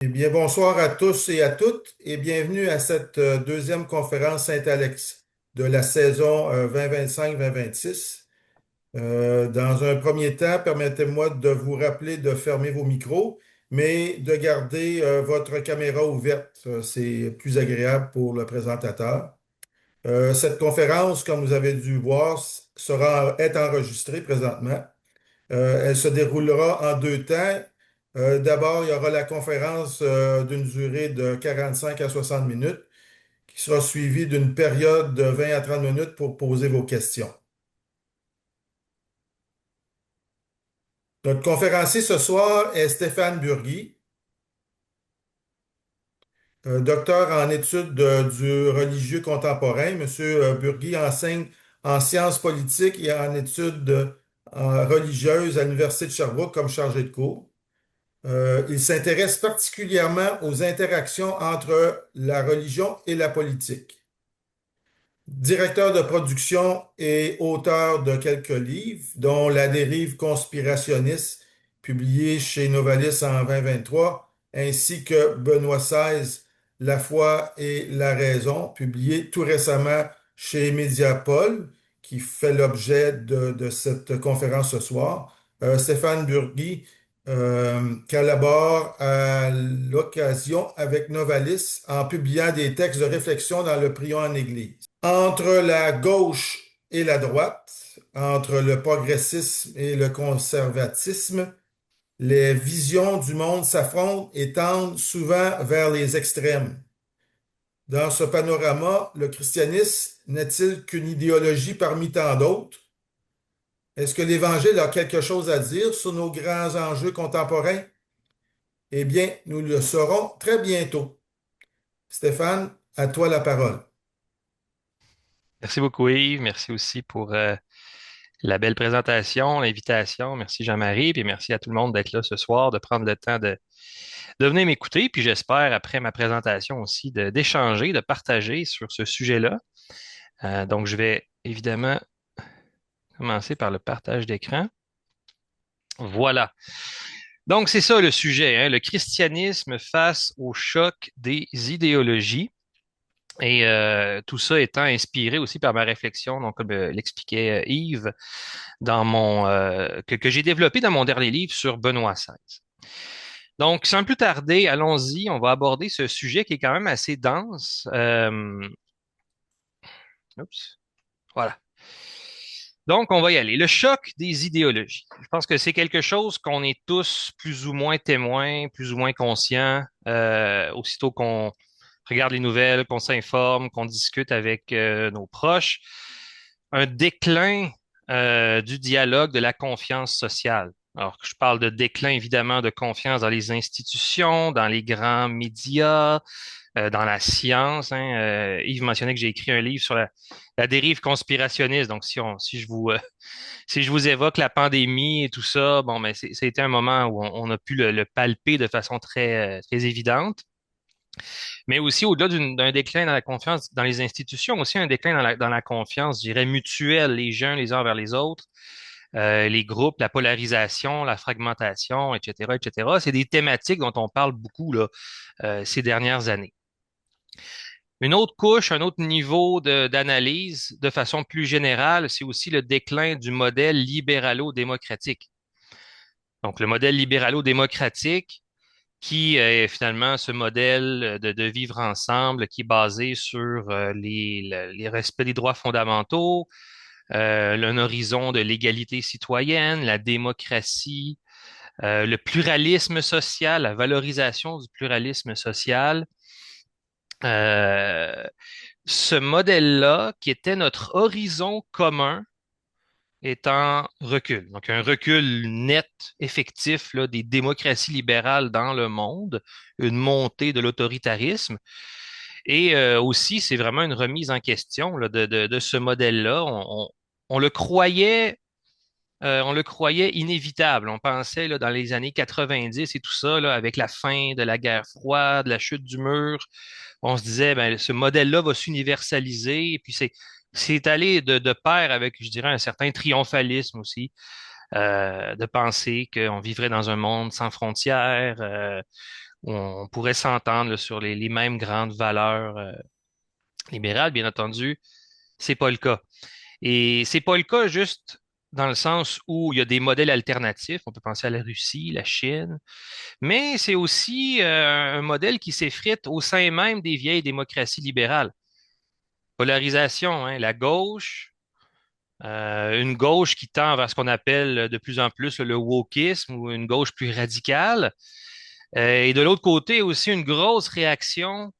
Eh bien, bonsoir à tous et à toutes et bienvenue à cette deuxième conférence Saint-Alex de la saison 2025-2026. Dans un premier temps, permettez-moi de vous rappeler de fermer vos micros, mais de garder votre caméra ouverte. C'est plus agréable pour le présentateur. Cette conférence, comme vous avez dû voir, est enregistrée présentement. Elle se déroulera en deux temps. D'abord, il y aura la conférence d'une durée de 45 à 60 minutes qui sera suivie d'une période de 20 à 30 minutes pour poser vos questions. Notre conférencier ce soir est Stéphane Burgui, docteur en études du religieux contemporain. Monsieur Burgui enseigne en sciences politiques et en études religieuses à l'Université de Sherbrooke comme chargé de cours. Il s'intéresse particulièrement aux interactions entre la religion et la politique. Directeur de production et auteur de quelques livres, dont La dérive conspirationniste, publié chez Novalis en 2023, ainsi que Benoît XVI, La foi et la raison, publié tout récemment chez Mediapol, qui fait l'objet de cette conférence ce soir. Stéphane Burgui collabore à l'occasion avec Novalis en publiant des textes de réflexion dans le Prion en Église. Entre la gauche et la droite, entre le progressisme et le conservatisme, les visions du monde s'affrontent et tendent souvent vers les extrêmes. Dans ce panorama, le christianisme n'est-il qu'une idéologie parmi tant d'autres? Est-ce que l'Évangile a quelque chose à dire sur nos grands enjeux contemporains? Eh bien, nous le saurons très bientôt. Stéphane, à toi la parole. Merci beaucoup, Yves. Merci aussi pour la belle présentation, l'invitation. Merci Jean-Marie, puis merci à tout le monde d'être là ce soir, de prendre le temps de venir m'écouter. Puis j'espère, après ma présentation aussi, d'échanger, de partager sur ce sujet-là. Donc, je vais évidemment commencer par le partage d'écran. Voilà. Donc, c'est ça le sujet, hein, le christianisme face au choc des idéologies. Et tout ça étant inspiré aussi par ma réflexion, donc comme l'expliquait Yves, que j'ai développé dans mon dernier livre sur Benoît XVI. Donc, sans plus tarder, allons-y, on va aborder ce sujet qui est quand même assez dense. Oups, voilà. Donc, on va y aller. Le choc des idéologies. Je pense que c'est quelque chose qu'on est tous plus ou moins témoins, plus ou moins conscients, aussitôt qu'on regarde les nouvelles, qu'on s'informe, qu'on discute avec nos proches. Un déclin du dialogue, de la confiance sociale. Alors, je parle de déclin, évidemment, de confiance dans les institutions, dans les grands médias, dans la science. Hein. Yves mentionnait que j'ai écrit un livre sur la dérive conspirationniste. Donc, si je vous évoque la pandémie et tout ça, bon, mais c'était un moment où on a pu le palper de façon très évidente. Mais aussi, au-delà d'un déclin dans la confiance dans les institutions, aussi un déclin dans la confiance, je dirais, mutuelle, les uns les uns vers les autres, les groupes, la polarisation, la fragmentation, etc., etc. C'est des thématiques dont on parle beaucoup là, ces dernières années. Une autre couche, un autre niveau d'analyse de façon plus générale, c'est aussi le déclin du modèle libéralo-démocratique. Donc, le modèle libéralo-démocratique, qui est finalement ce modèle de vivre ensemble qui est basé sur les respects des droits fondamentaux, un horizon de l'égalité citoyenne, la démocratie, le pluralisme social, la valorisation du pluralisme social. Euh, Ce modèle-là, qui était notre horizon commun, est en recul. Donc, un recul net, effectif là, des démocraties libérales dans le monde, une montée de l'autoritarisme. Et aussi, c'est vraiment une remise en question là, de ce modèle-là. On on le croyait inévitable. On pensait là, dans les années 90 et tout ça, là, avec la fin de la guerre froide, la chute du mur, on se disait, ben, ce modèle-là va s'universaliser. Et puis c'est allé de pair avec, je dirais, un certain triomphalisme aussi, de penser qu'on vivrait dans un monde sans frontières, où on pourrait s'entendre là, sur les mêmes grandes valeurs libérales. Bien entendu, c'est pas le cas. Et c'est pas le cas juste dans le sens où il y a des modèles alternatifs. On peut penser à la Russie, la Chine, mais c'est aussi un modèle qui s'effrite au sein même des vieilles démocraties libérales. Polarisation, hein, la gauche, une gauche qui tend vers ce qu'on appelle de plus en plus le wokisme ou une gauche plus radicale. Et de l'autre côté, aussi une grosse réaction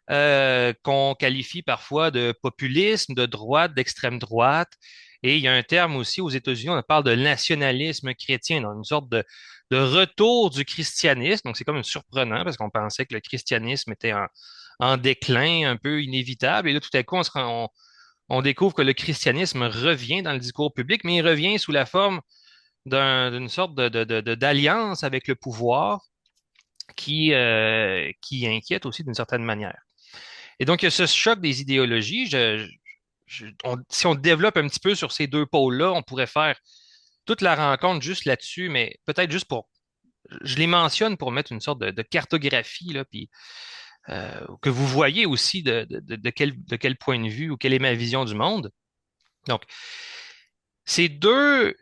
qu'on qualifie parfois de populisme, de droite, d'extrême droite. Et il y a un terme aussi aux États-Unis, on parle de nationalisme chrétien, donc une sorte de retour du christianisme. Donc c'est comme surprenant parce qu'on pensait que le christianisme était en déclin un peu inévitable. Et là, tout à coup, on découvre que le christianisme revient dans le discours public, mais il revient sous la forme d'une sorte d'alliance avec le pouvoir qui inquiète aussi d'une certaine manière. Et donc, il y a ce choc des idéologies. Si on développe un petit peu sur ces deux pôles-là, on pourrait faire toute la rencontre juste là-dessus, mais peut-être juste pour... Je les mentionne pour mettre une sorte de cartographie, là, puis que vous voyez aussi de quel point de vue ou quelle est ma vision du monde. Donc, deux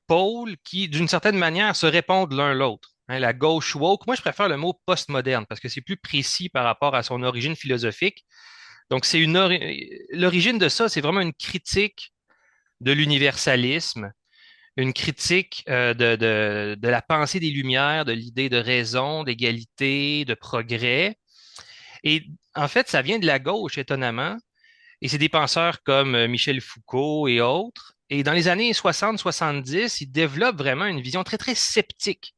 pôles qui, d'une certaine manière, se répondent l'un l'autre. Hein, la gauche woke, moi je préfère le mot postmoderne parce que c'est plus précis par rapport à son origine philosophique. Donc, l'origine de ça, c'est vraiment une critique de l'universalisme, une critique de la pensée des Lumières, de l'idée de raison, d'égalité, de progrès. Et en fait, ça vient de la gauche, étonnamment. Et c'est des penseurs comme Michel Foucault et autres. Et dans les années 60-70, ils développent vraiment une vision très, très sceptique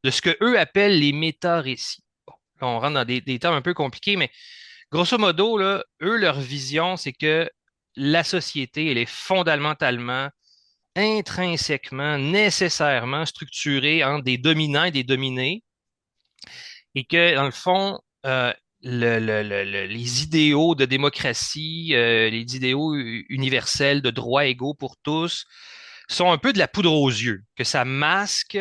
de ce que eux appellent les méta-récits. Bon, là, on rentre dans des termes un peu compliqués, mais grosso modo, là, eux, leur vision, c'est que la société, elle est fondamentalement, intrinsèquement, nécessairement structurée entre des dominants et des dominés, et que, dans le fond, les idéaux de démocratie, les idéaux universels de droits égaux pour tous sont un peu de la poudre aux yeux, que ça masque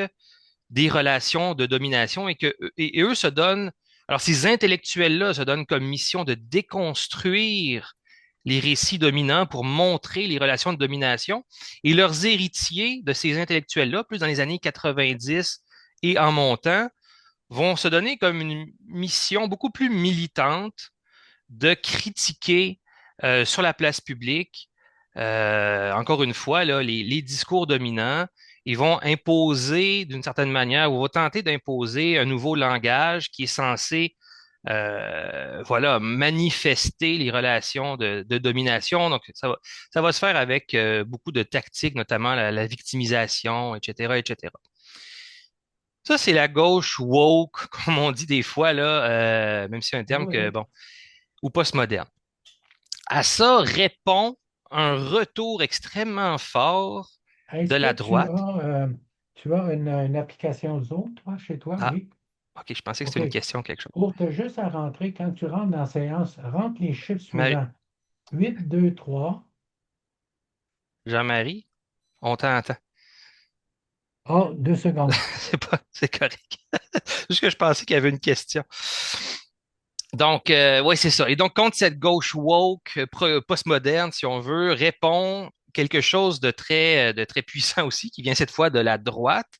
des relations de domination et eux se donnent, alors ces intellectuels-là se donnent comme mission de déconstruire les récits dominants pour montrer les relations de domination et leurs héritiers de ces intellectuels-là, plus dans les années 90 et en montant, vont se donner comme une mission beaucoup plus militante de critiquer sur la place publique, encore une fois, là, les discours dominants. Ils vont imposer d'une certaine manière ou vont tenter d'imposer un nouveau langage qui est censé voilà, manifester les relations de domination. Donc, ça va se faire avec beaucoup de tactiques, notamment la victimisation, etc., etc. Ça, c'est la gauche woke, comme on dit des fois, là, même si c'est un terme que, Oui. bon, ou postmoderne. À ça répond un retour extrêmement fort de Est-ce la que droite. tu as une application Zoom, toi, chez toi? Ah, Oui. OK, je pensais que OK. c'était une question, quelque chose. Pour te juste à rentrer, quand tu rentres dans la séance, rentre les chiffres Marie, suivants. 8, 2, 3. Jean-Marie, on t'entend. Ah, 2 secondes. C'est correct. Juste que je pensais qu'il y avait une question. Donc, oui, c'est ça. Et donc, contre cette gauche woke, postmoderne, si on veut, répond quelque chose de très puissant aussi, qui vient cette fois de la droite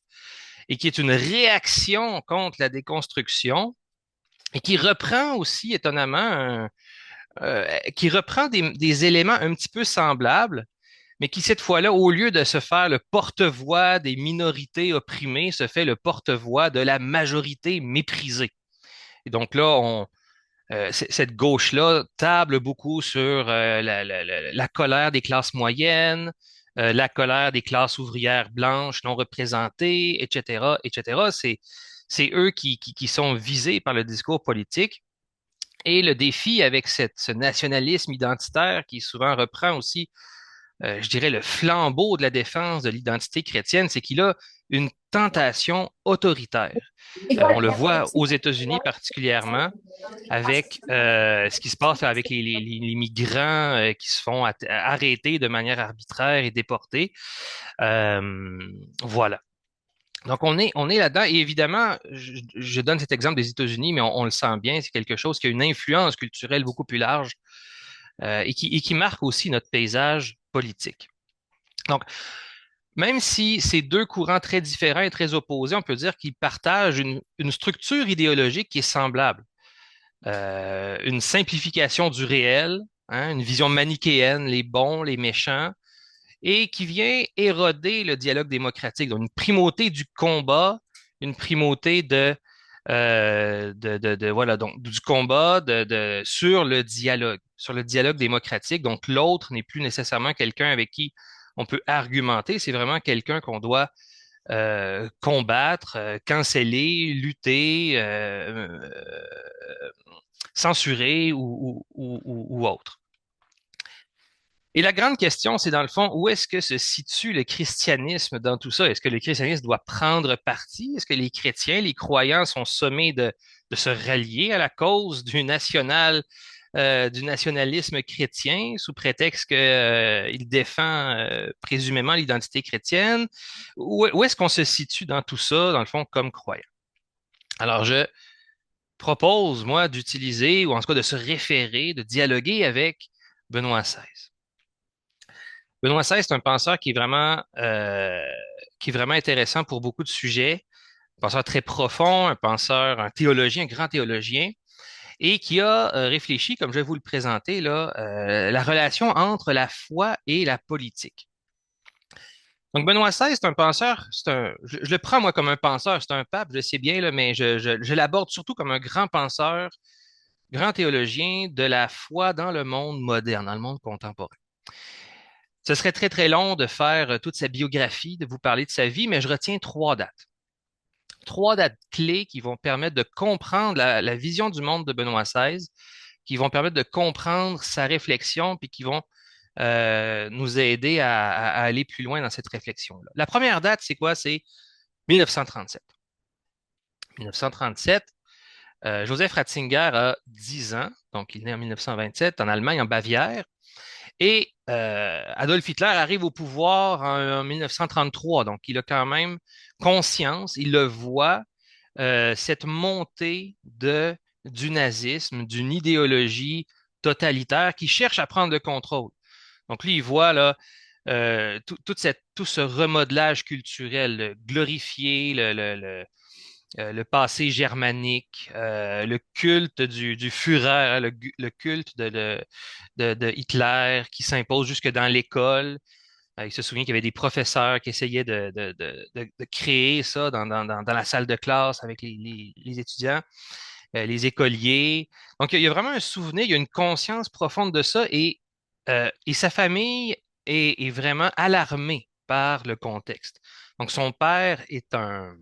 et qui est une réaction contre la déconstruction et qui reprend aussi, étonnamment, qui reprend des éléments un petit peu semblables, mais qui, cette fois-là, au lieu de se faire le porte-voix des minorités opprimées, se fait le porte-voix de la majorité méprisée. Et donc là, cette gauche-là table beaucoup sur la colère des classes moyennes, la colère des classes ouvrières blanches non représentées, etc., etc. C'est eux qui sont visés par le discours politique. Et le défi avec ce nationalisme identitaire qui souvent reprend aussi je dirais, le flambeau de la défense de l'identité chrétienne, c'est qu'il a une tentation autoritaire. On le voit aux États-Unis particulièrement avec ce qui se passe avec les migrants qui se font arrêter de manière arbitraire et déportés. Voilà. Donc, on est là-dedans. Et évidemment, je donne cet exemple des États-Unis, mais on le sent bien, c'est quelque chose qui a une influence culturelle beaucoup plus large et qui marque aussi notre paysage politique. Donc, même si c'est deux courants très différents et très opposés, on peut dire qu'ils partagent une structure idéologique qui est semblable. Une simplification du réel, hein, une vision manichéenne, les bons, les méchants, et qui vient éroder le dialogue démocratique. Donc, une primauté du combat, une primauté voilà, donc, du combat sur le dialogue démocratique. Donc, l'autre n'est plus nécessairement quelqu'un avec qui on peut argumenter, c'est vraiment quelqu'un qu'on doit combattre, canceller, lutter, censurer ou autre. Et la grande question, c'est dans le fond, où est-ce que se situe le christianisme dans tout ça? Est-ce que le christianisme doit prendre parti? Est-ce que les chrétiens, les croyants sont sommés de se rallier à la cause du nationalisme chrétien sous prétexte qu'il défend présumément l'identité chrétienne? Où est-ce qu'on se situe dans tout ça, dans le fond, comme croyant? Alors, je propose, moi, d'utiliser, ou en tout cas de se référer, de dialoguer avec Benoît XVI. Benoît XVI, c'est un penseur qui est vraiment intéressant pour beaucoup de sujets. Un penseur très profond, un théologien, un grand théologien, et qui a réfléchi, comme je vais vous le présenter, là, la relation entre la foi et la politique. Donc, Benoît XVI, c'est un penseur, je le prends moi comme un penseur, c'est un pape, je sais bien, là, mais je l'aborde surtout comme un grand penseur, grand théologien de la foi dans le monde moderne, dans le monde contemporain. Ce serait très, très long de faire toute sa biographie, de vous parler de sa vie, mais je retiens trois dates. Trois dates clés qui vont permettre de comprendre la vision du monde de Benoît XVI, qui vont permettre de comprendre sa réflexion, puis qui vont nous aider à aller plus loin dans cette réflexion-là. La première date, c'est quoi? C'est 1937. 1937, Joseph Ratzinger a 10 ans, donc il est né en 1927 en Allemagne, en Bavière. Et Adolf Hitler arrive au pouvoir en 1933, donc il a quand même conscience, il le voit, cette montée du nazisme, d'une idéologie totalitaire qui cherche à prendre le contrôle. Donc lui, il voit là tout ce remodelage culturel, glorifier le passé germanique, le culte du Führer, le culte de Hitler qui s'impose jusque dans l'école. Il se souvient qu'il y avait des professeurs qui essayaient de créer ça dans la salle de classe avec les étudiants, les écoliers. Donc, il y a vraiment un souvenir, il y a une conscience profonde de ça et sa famille est vraiment alarmée par le contexte. Donc, son père est un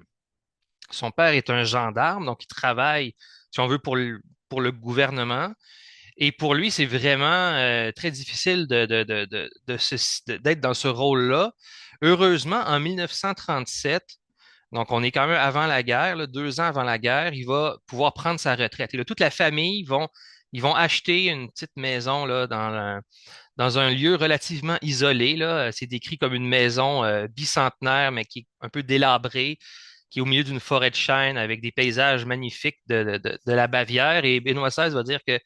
gendarme, donc il travaille, si on veut, pour le gouvernement. Et pour lui, c'est vraiment très difficile d'être dans ce rôle-là. Heureusement, en 1937, donc on est quand même avant la guerre, là, 2 ans avant la guerre, il va pouvoir prendre sa retraite. Et là, toute la famille ils vont acheter une petite maison là, dans un lieu relativement isolé, là. C'est décrit comme une maison bicentenaire, mais qui est un peu délabrée, qui est au milieu d'une forêt de chênes avec des paysages magnifiques de la Bavière. Et Benoît XVI va dire que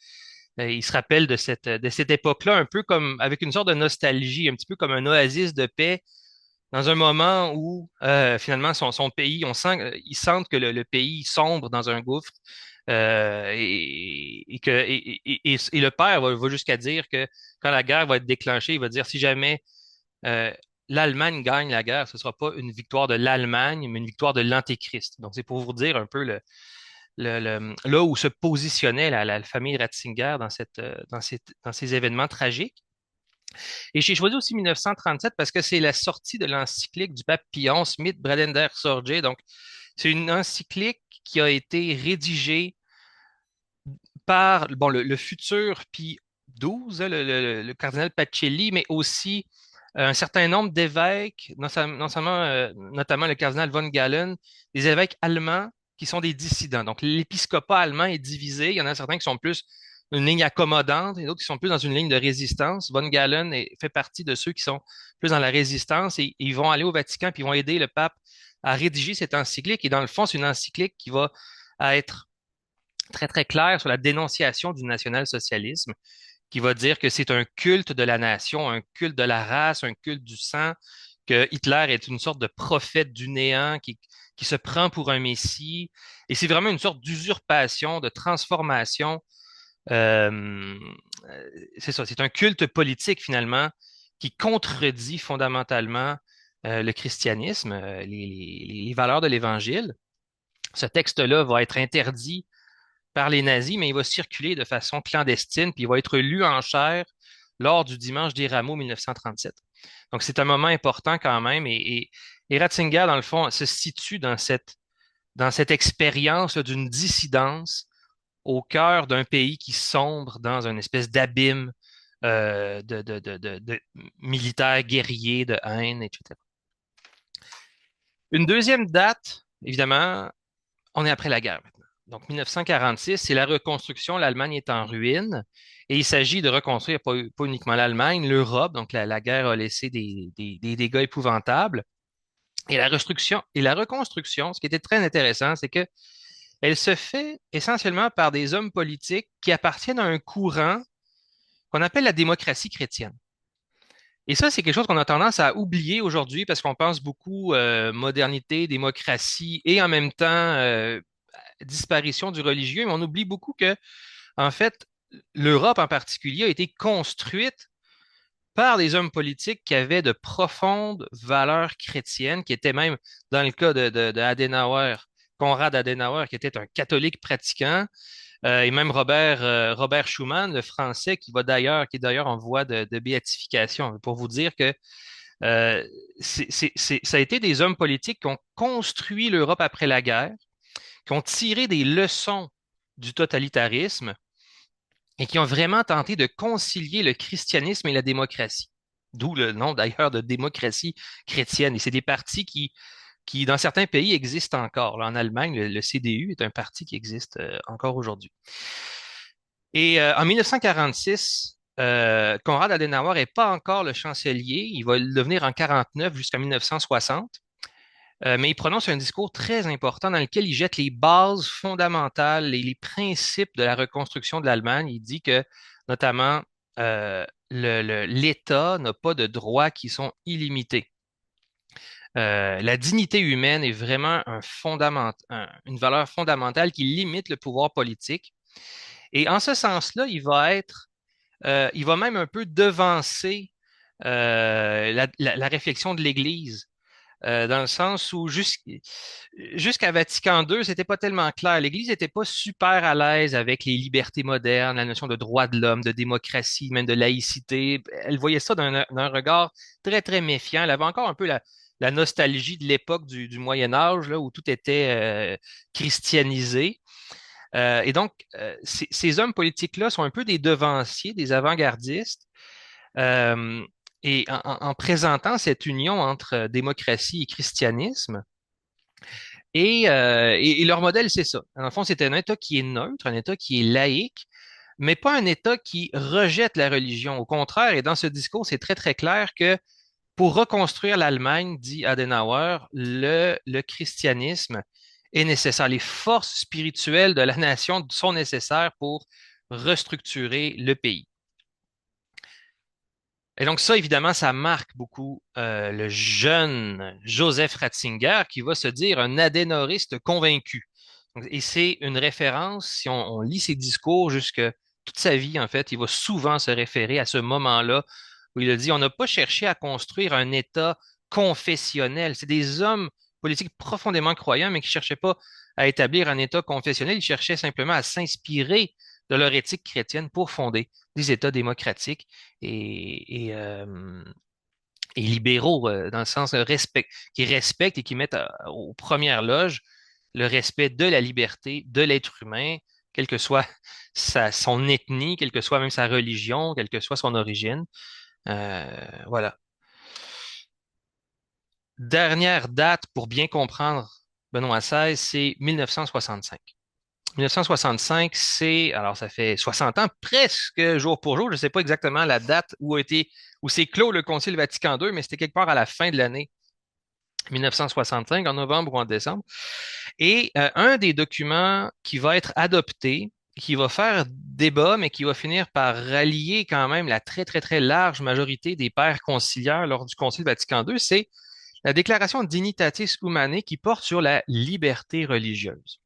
il se rappelle de cette époque-là, un peu comme avec une sorte de nostalgie, un petit peu comme un oasis de paix, dans un moment où finalement son pays, ils sentent que le pays sombre dans un gouffre. Et le père va jusqu'à dire que quand la guerre va être déclenchée, il va dire si jamais euh, l'Allemagne gagne la guerre, ce ne sera pas une victoire de l'Allemagne, mais une victoire de l'Antéchrist. Donc, c'est pour vous dire un peu là où se positionnait la famille Ratzinger dans ces événements tragiques. Et j'ai choisi aussi 1937 parce que c'est la sortie de l'encyclique du pape Pion, Smith Bradender Sorge. Donc, c'est une encyclique qui a été rédigée par bon, le futur Pie XII, hein, le cardinal Pacelli, mais aussi un certain nombre d'évêques, notamment le cardinal von Galen, des évêques allemands qui sont des dissidents. Donc, l'épiscopat allemand est divisé. Il y en a certains qui sont plus une ligne accommodante et d'autres qui sont plus dans une ligne de résistance. Von Galen fait partie de ceux qui sont plus dans la résistance et ils vont aller au Vatican puis ils vont aider le pape à rédiger cette encyclique. Et dans le fond, c'est une encyclique qui va être très, très claire sur la dénonciation du national-socialisme, qui va dire que c'est un culte de la nation, un culte de la race, un culte du sang, que Hitler est une sorte de prophète du néant qui se prend pour un messie. Et c'est vraiment une sorte d'usurpation, de transformation. Euh, c'est ça, c'est un culte politique finalement qui contredit fondamentalement le christianisme, les valeurs de l'Évangile. Ce texte-là va être interdit par les nazis, mais il va circuler de façon clandestine, puis il va être lu en chair lors du Dimanche des Rameaux 1937. Donc, c'est un moment important quand même, et Ratzinger, dans le fond, se situe dans cette expérience d'une dissidence au cœur d'un pays qui sombre dans une espèce d'abîme de militaires guerriers, de haine, etc. Une deuxième date, évidemment, on est après la guerre maintenant. Donc, 1946, c'est la reconstruction. L'Allemagne est en ruine et il s'agit de reconstruire pas uniquement l'Allemagne, l'Europe. Donc, la guerre a laissé des dégâts épouvantables. Et la reconstruction, ce qui était très intéressant, c'est que elle se fait essentiellement par des hommes politiques qui appartiennent à un courant qu'on appelle la démocratie chrétienne. Et ça, c'est quelque chose qu'on a tendance à oublier aujourd'hui parce qu'on pense beaucoup modernité, démocratie et en même temps disparition du religieux, mais on oublie beaucoup que, en fait, l'Europe en particulier a été construite par des hommes politiques qui avaient de profondes valeurs chrétiennes, qui étaient même, dans le cas de Adenauer, Konrad Adenauer, qui était un catholique pratiquant, et même Robert Schuman, le français, qui est d'ailleurs en voie de béatification, pour vous dire que euh, ça a été des hommes politiques qui ont construit l'Europe après la guerre, qui ont tiré des leçons du totalitarisme et qui ont vraiment tenté de concilier le christianisme et la démocratie. D'où le nom d'ailleurs de démocratie chrétienne. Et c'est des partis qui, dans certains pays, existent encore. Là, en Allemagne, le CDU est un parti qui existe encore aujourd'hui. Et en 1946, Konrad Adenauer n'est pas encore le chancelier. Il va le devenir en 49 jusqu'en 1960. Mais il prononce un discours très important dans lequel il jette les bases fondamentales et les principes de la reconstruction de l'Allemagne. Il dit que, notamment, l'État n'a pas de droits qui sont illimités. La dignité humaine est vraiment une valeur fondamentale qui limite le pouvoir politique. Et en ce sens-là, il va même un peu devancer la réflexion de l'Église dans le sens où jusqu'à Vatican II, c'était pas tellement clair. L'Église n'était pas super à l'aise avec les libertés modernes, la notion de droit de l'homme, de démocratie, même de laïcité. Elle voyait ça d'un regard très, très méfiant. Elle avait encore un peu la nostalgie de l'époque du Moyen Âge, là, où tout était christianisé. Et donc, ces hommes politiques-là sont un peu des devanciers, des avant-gardistes. Euh, et en présentant cette union entre démocratie et christianisme, et leur modèle, c'est ça. Dans le fond, c'est un État qui est neutre, un État qui est laïque, mais pas un État qui rejette la religion. Au contraire, et dans ce discours, c'est très, très clair que pour reconstruire l'Allemagne, dit Adenauer, le christianisme est nécessaire. Les forces spirituelles de la nation sont nécessaires pour restructurer le pays. Et donc ça, évidemment, ça marque beaucoup le jeune Joseph Ratzinger qui va se dire un adénoriste convaincu. Et c'est une référence, si on lit ses discours jusque toute sa vie, en fait, il va souvent se référer à ce moment-là où il a dit, on n'a pas cherché à construire un État confessionnel. C'est des hommes politiques profondément croyants, mais qui ne cherchaient pas à établir un État confessionnel, ils cherchaient simplement à s'inspirer de leur éthique chrétienne pour fonder des États démocratiques et libéraux, dans le sens qui respectent et qui mettent aux premières loges le respect de la liberté de l'être humain, quelle que soit son ethnie, quelle que soit même sa religion, quelle que soit son origine. Voilà. Dernière date pour bien comprendre Benoît XVI, c'est 1965. 1965, alors ça fait 60 ans, presque jour pour jour. Je ne sais pas exactement la date où s'est clos le Concile Vatican II, mais c'était quelque part à la fin de l'année 1965, en novembre ou en décembre. Et un des documents qui va être adopté, qui va faire débat, mais qui va finir par rallier quand même la très, très, très large majorité des pères conciliaires lors du Concile Vatican II, c'est la Déclaration Dignitatis Humanae qui porte sur la liberté religieuse.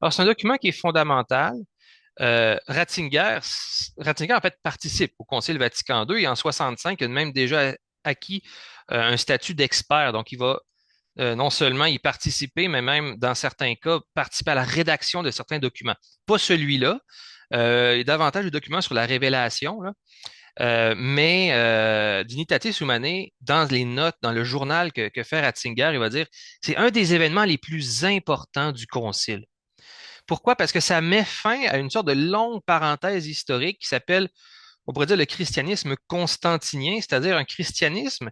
Alors, c'est un document qui est fondamental. Ratzinger, en fait, participe au Concile Vatican II et en 65, il a même déjà acquis un statut d'expert. Donc, il va non seulement y participer, mais même, dans certains cas, participer à la rédaction de certains documents. Pas celui-là, il y a davantage de documents sur la révélation, là. Mais Dignitatis Humanae, dans les notes, dans le journal que fait Ratzinger, il va dire, c'est un des événements les plus importants du Concile. Pourquoi? Parce que ça met fin à une sorte de longue parenthèse historique qui s'appelle, on pourrait dire, le christianisme constantinien, c'est-à-dire un christianisme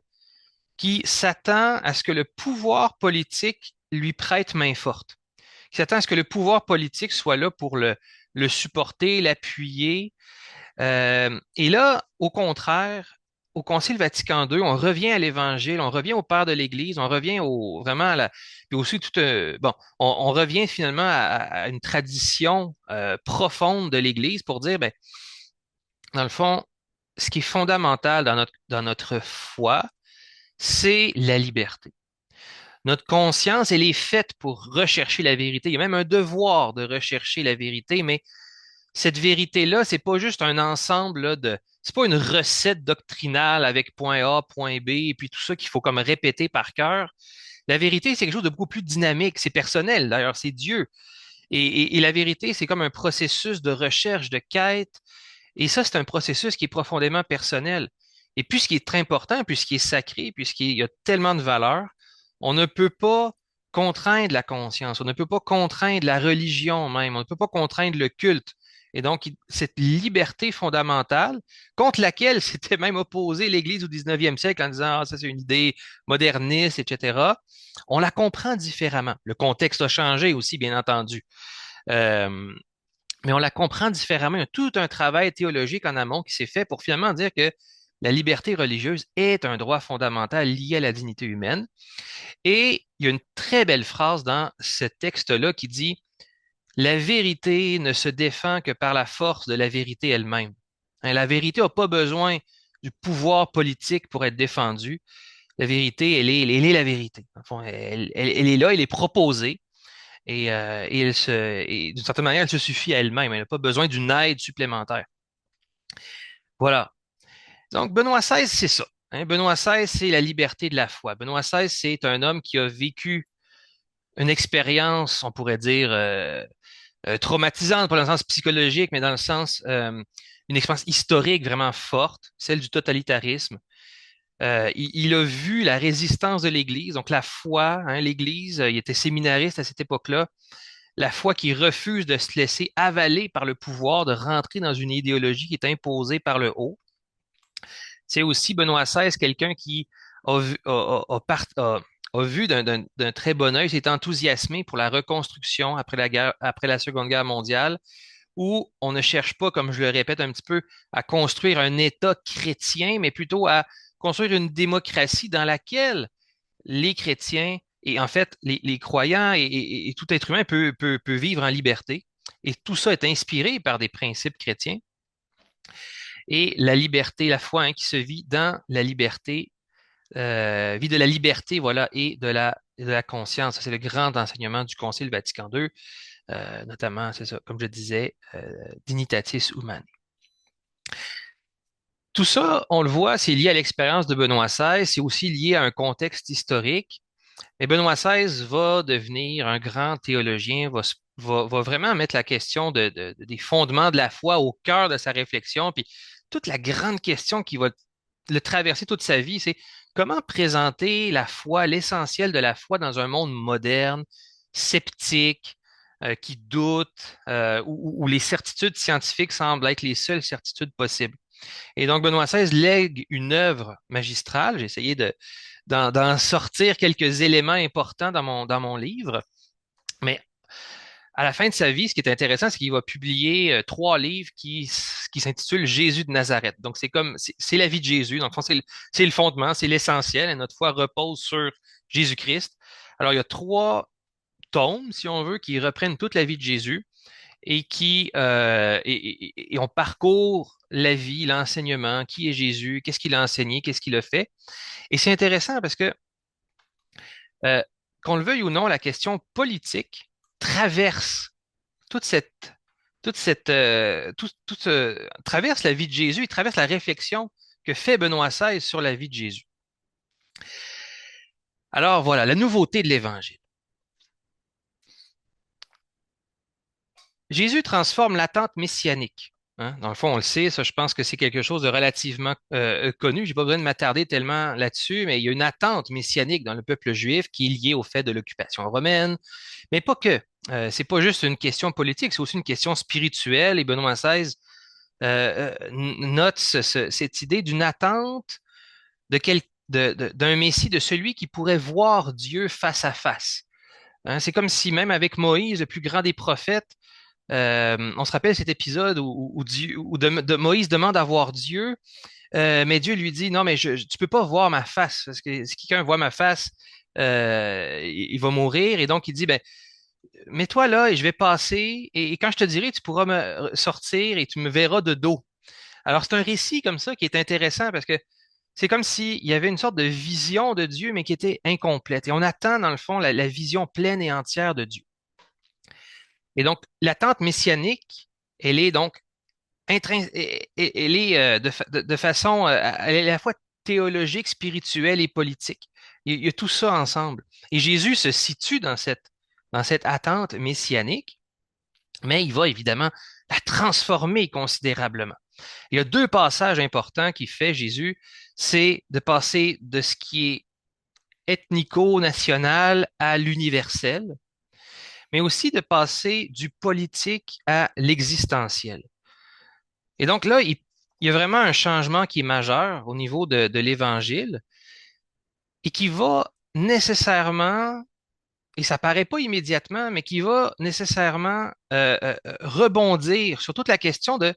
qui s'attend à ce que le pouvoir politique lui prête main forte, qui s'attend à ce que le pouvoir politique soit là pour le supporter, l'appuyer. Et là, au contraire, au Concile Vatican II, on revient à l'Évangile, on revient au Père de l'Église, on revient vraiment à la, puis aussi tout, bon, on revient finalement à une tradition profonde de l'Église pour dire, ben, dans le fond, ce qui est fondamental dans notre foi, c'est la liberté. Notre conscience, elle est faite pour rechercher la vérité. Il y a même un devoir de rechercher la vérité, mais cette vérité-là, c'est pas juste un ensemble là, c'est pas une recette doctrinale avec point A, point B, et puis tout ça qu'il faut comme répéter par cœur. La vérité, c'est quelque chose de beaucoup plus dynamique, c'est personnel, d'ailleurs, c'est Dieu. Et la vérité, c'est comme un processus de recherche, de quête, et ça, c'est un processus qui est profondément personnel. Et puis, ce qui est très important, puis ce qui est sacré, puisqu'il y a tellement de valeur, on ne peut pas contraindre la conscience, on ne peut pas contraindre la religion même, on ne peut pas contraindre le culte. Et donc, cette liberté fondamentale, contre laquelle s'était même opposée l'Église au 19e siècle en disant, ah, ça c'est une idée moderniste, etc., on la comprend différemment. Le contexte a changé aussi, bien entendu. Euh, mais on la comprend différemment. Il y a tout un travail théologique en amont qui s'est fait pour finalement dire que la liberté religieuse est un droit fondamental lié à la dignité humaine. Et il y a une très belle phrase dans ce texte-là qui dit, la vérité ne se défend que par la force de la vérité elle-même. Hein, la vérité n'a pas besoin du pouvoir politique pour être défendue. La vérité, elle est la vérité. En fond, elle est là, elle est proposée. Et d'une certaine manière, elle se suffit à elle-même. Elle n'a pas besoin d'une aide supplémentaire. Voilà. Donc, Benoît XVI, c'est ça. Hein, Benoît XVI, c'est la liberté de la foi. Benoît XVI, c'est un homme qui a vécu une expérience, on pourrait dire, traumatisante, pas dans le sens psychologique, mais dans le sens, une expérience historique vraiment forte, celle du totalitarisme. Il a vu la résistance de l'Église, donc la foi, hein, l'Église, il était séminariste à cette époque-là, la foi qui refuse de se laisser avaler par le pouvoir, de rentrer dans une idéologie qui est imposée par le haut. C'est aussi Benoît XVI, quelqu'un qui a vu, a vu d'un très bon œil, s'est enthousiasmé pour la reconstruction après la guerre, après la Seconde Guerre mondiale, où on ne cherche pas, comme je le répète un petit peu, à construire un État chrétien, mais plutôt à construire une démocratie dans laquelle les chrétiens et en fait les croyants et tout être humain peut vivre en liberté. Et tout ça est inspiré par des principes chrétiens. Et la liberté, la foi, hein, qui se vit dans la liberté, vit de la liberté, voilà, et de la conscience. C'est le grand enseignement du Concile Vatican II, notamment, c'est ça, comme je disais, Dignitatis Humanae. Tout ça, on le voit, c'est lié à l'expérience de Benoît XVI, c'est aussi lié à un contexte historique. Mais Benoît XVI va devenir un grand théologien, va vraiment mettre la question des fondements de la foi au cœur de sa réflexion. Puis toute la grande question qui va le traverser toute sa vie, c'est comment présenter la foi, l'essentiel de la foi dans un monde moderne, sceptique, qui doute, où les certitudes scientifiques semblent être les seules certitudes possibles. Et donc, Benoît XVI lègue une œuvre magistrale. J'ai essayé d'en sortir quelques éléments importants dans mon livre. Mais à la fin de sa vie, ce qui est intéressant, c'est qu'il va publier 3 livres qui s'intitulent Jésus de Nazareth. Donc, c'est la vie de Jésus. Dans le fond, c'est le fondement, c'est l'essentiel. Et notre foi repose sur Jésus-Christ. Alors, il y a 3 tomes, si on veut, qui reprennent toute la vie de Jésus et et on parcourt la vie, l'enseignement, qui est Jésus, qu'est-ce qu'il a enseigné, qu'est-ce qu'il a fait. Et c'est intéressant parce que, euh, qu'on le veuille ou non, la question politique traverse toute cette, traverse la vie de Jésus, il traverse la réflexion que fait Benoît XVI sur la vie de Jésus. Alors voilà, la nouveauté de l'Évangile. Jésus transforme l'attente messianique. Hein? Dans le fond, on le sait, ça, je pense que c'est quelque chose de relativement connu. J'ai pas besoin de m'attarder tellement là-dessus, mais il y a une attente messianique dans le peuple juif qui est liée au fait de l'occupation romaine, mais pas que. C'est pas juste une question politique, c'est aussi une question spirituelle. Et Benoît XVI note cette idée d'une attente de d'un Messie, de celui qui pourrait voir Dieu face à face. Hein, c'est comme si même avec Moïse, le plus grand des prophètes, on se rappelle cet épisode où Moïse demande à voir Dieu, mais Dieu lui dit, non, mais tu peux pas voir ma face, parce que si quelqu'un voit ma face, il va mourir. Et donc il dit, ben, mets-toi là et je vais passer, et quand je te dirai, tu pourras me sortir et tu me verras de dos. Alors c'est un récit comme ça qui est intéressant parce que c'est comme s'il y avait une sorte de vision de Dieu, mais qui était incomplète. Et on attend, dans le fond, la vision pleine et entière de Dieu. Et donc, l'attente messianique, elle est donc elle est de façon, elle est à la fois théologique, spirituelle et politique. Il y a tout ça ensemble. Et Jésus se situe dans cette attente messianique, mais il va évidemment la transformer considérablement. Il y a 2 passages importants qui fait Jésus, c'est de passer de ce qui est ethnico-national à l'universel, mais aussi de passer du politique à l'existentiel. Et donc là, il y a vraiment un changement qui est majeur au niveau de l'Évangile et qui va nécessairement, et ça paraît pas immédiatement, mais qui va nécessairement rebondir sur toute la question de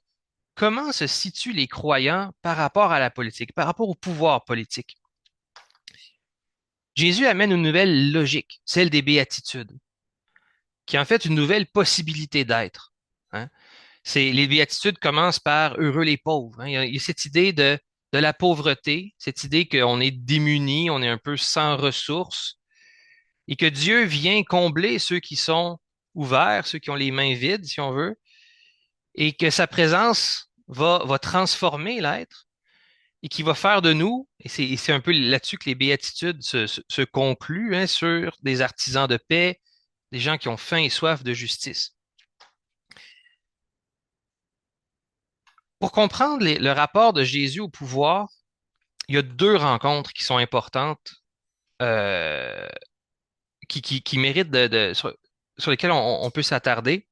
comment se situent les croyants par rapport à la politique, par rapport au pouvoir politique. Jésus amène une nouvelle logique, celle des béatitudes, qui est en fait une nouvelle possibilité d'être. Hein. Les béatitudes commencent par heureux les pauvres. Hein. Il y a cette idée de la pauvreté, cette idée qu'on est démuni, on est un peu sans ressources, et que Dieu vient combler ceux qui sont ouverts, ceux qui ont les mains vides, si on veut, et que sa présence va transformer l'être et qui va faire de nous, et c'est un peu là-dessus que les béatitudes se concluent, hein, sur des artisans de paix, des gens qui ont faim et soif de justice. Pour comprendre le rapport de Jésus au pouvoir, il y a 2 rencontres qui sont importantes, euh, qui méritent sur lesquelles on peut s'attarder.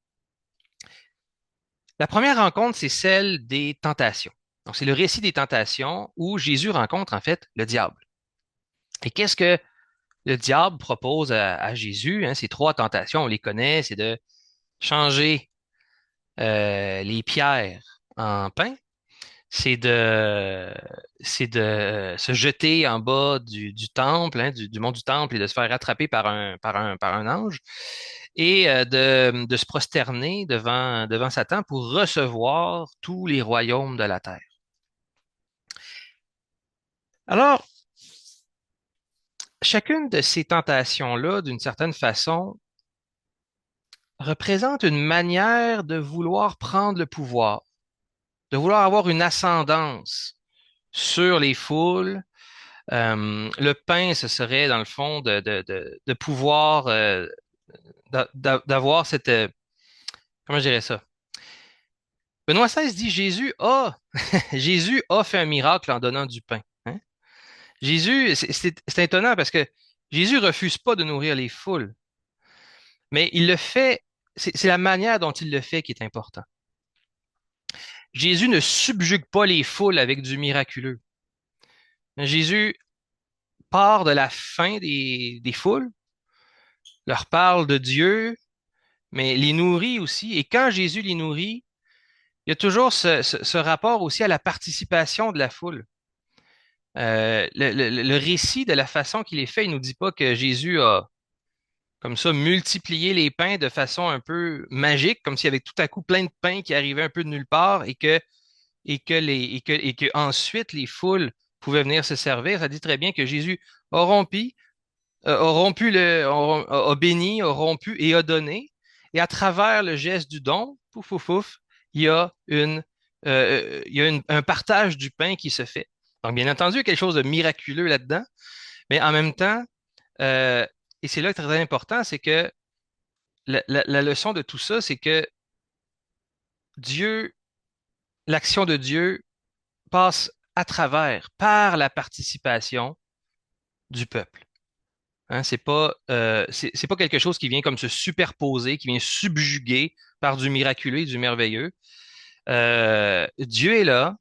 La première rencontre, c'est celle des tentations. Donc, c'est le récit des tentations où Jésus rencontre en fait le diable. Et qu'est-ce que le diable propose à Jésus? Hein? Ces 3 tentations, on les connaît, c'est de changer les pierres en pain, c'est de, c'est de se jeter en bas du temple, hein, du mont du temple et de se faire rattraper par un ange et de se prosterner devant Satan pour recevoir tous les royaumes de la terre. Alors, chacune de ces tentations-là, d'une certaine façon, représente une manière de vouloir prendre le pouvoir, de vouloir avoir une ascendance sur les foules. Le pain, ce serait dans le fond de pouvoir d'avoir cette comment je dirais ça? Benoît XVI dit Jésus a fait un miracle en donnant du pain. Hein? Jésus, c'est étonnant parce que Jésus refuse pas de nourrir les foules, mais il le fait. C'est la manière dont il le fait qui est important. Jésus ne subjugue pas les foules avec du miraculeux. Jésus part de la faim des foules, leur parle de Dieu, mais les nourrit aussi. Et quand Jésus les nourrit, il y a toujours ce rapport aussi à la participation de la foule. Le récit de la façon qu'il est fait, il nous dit pas que Jésus a, comme ça, multiplié les pains de façon un peu magique, comme s'il y avait tout à coup plein de pains qui arrivaient un peu de nulle part et que ensuite les foules pouvaient venir se servir. Ça dit très bien que Jésus a rompu, a béni, a rompu et a donné. Et à travers le geste du don, pouf, pouf, pouf, il y a un partage du pain qui se fait. Donc, bien entendu, il y a quelque chose de miraculeux là-dedans, mais en même temps, euh, et c'est là que très important, c'est que la leçon de tout ça, c'est que Dieu, l'action de Dieu passe à travers, par la participation du peuple. Hein, c'est pas quelque chose qui vient comme se superposer, qui vient subjuguer par du miraculeux et du merveilleux. Dieu est là,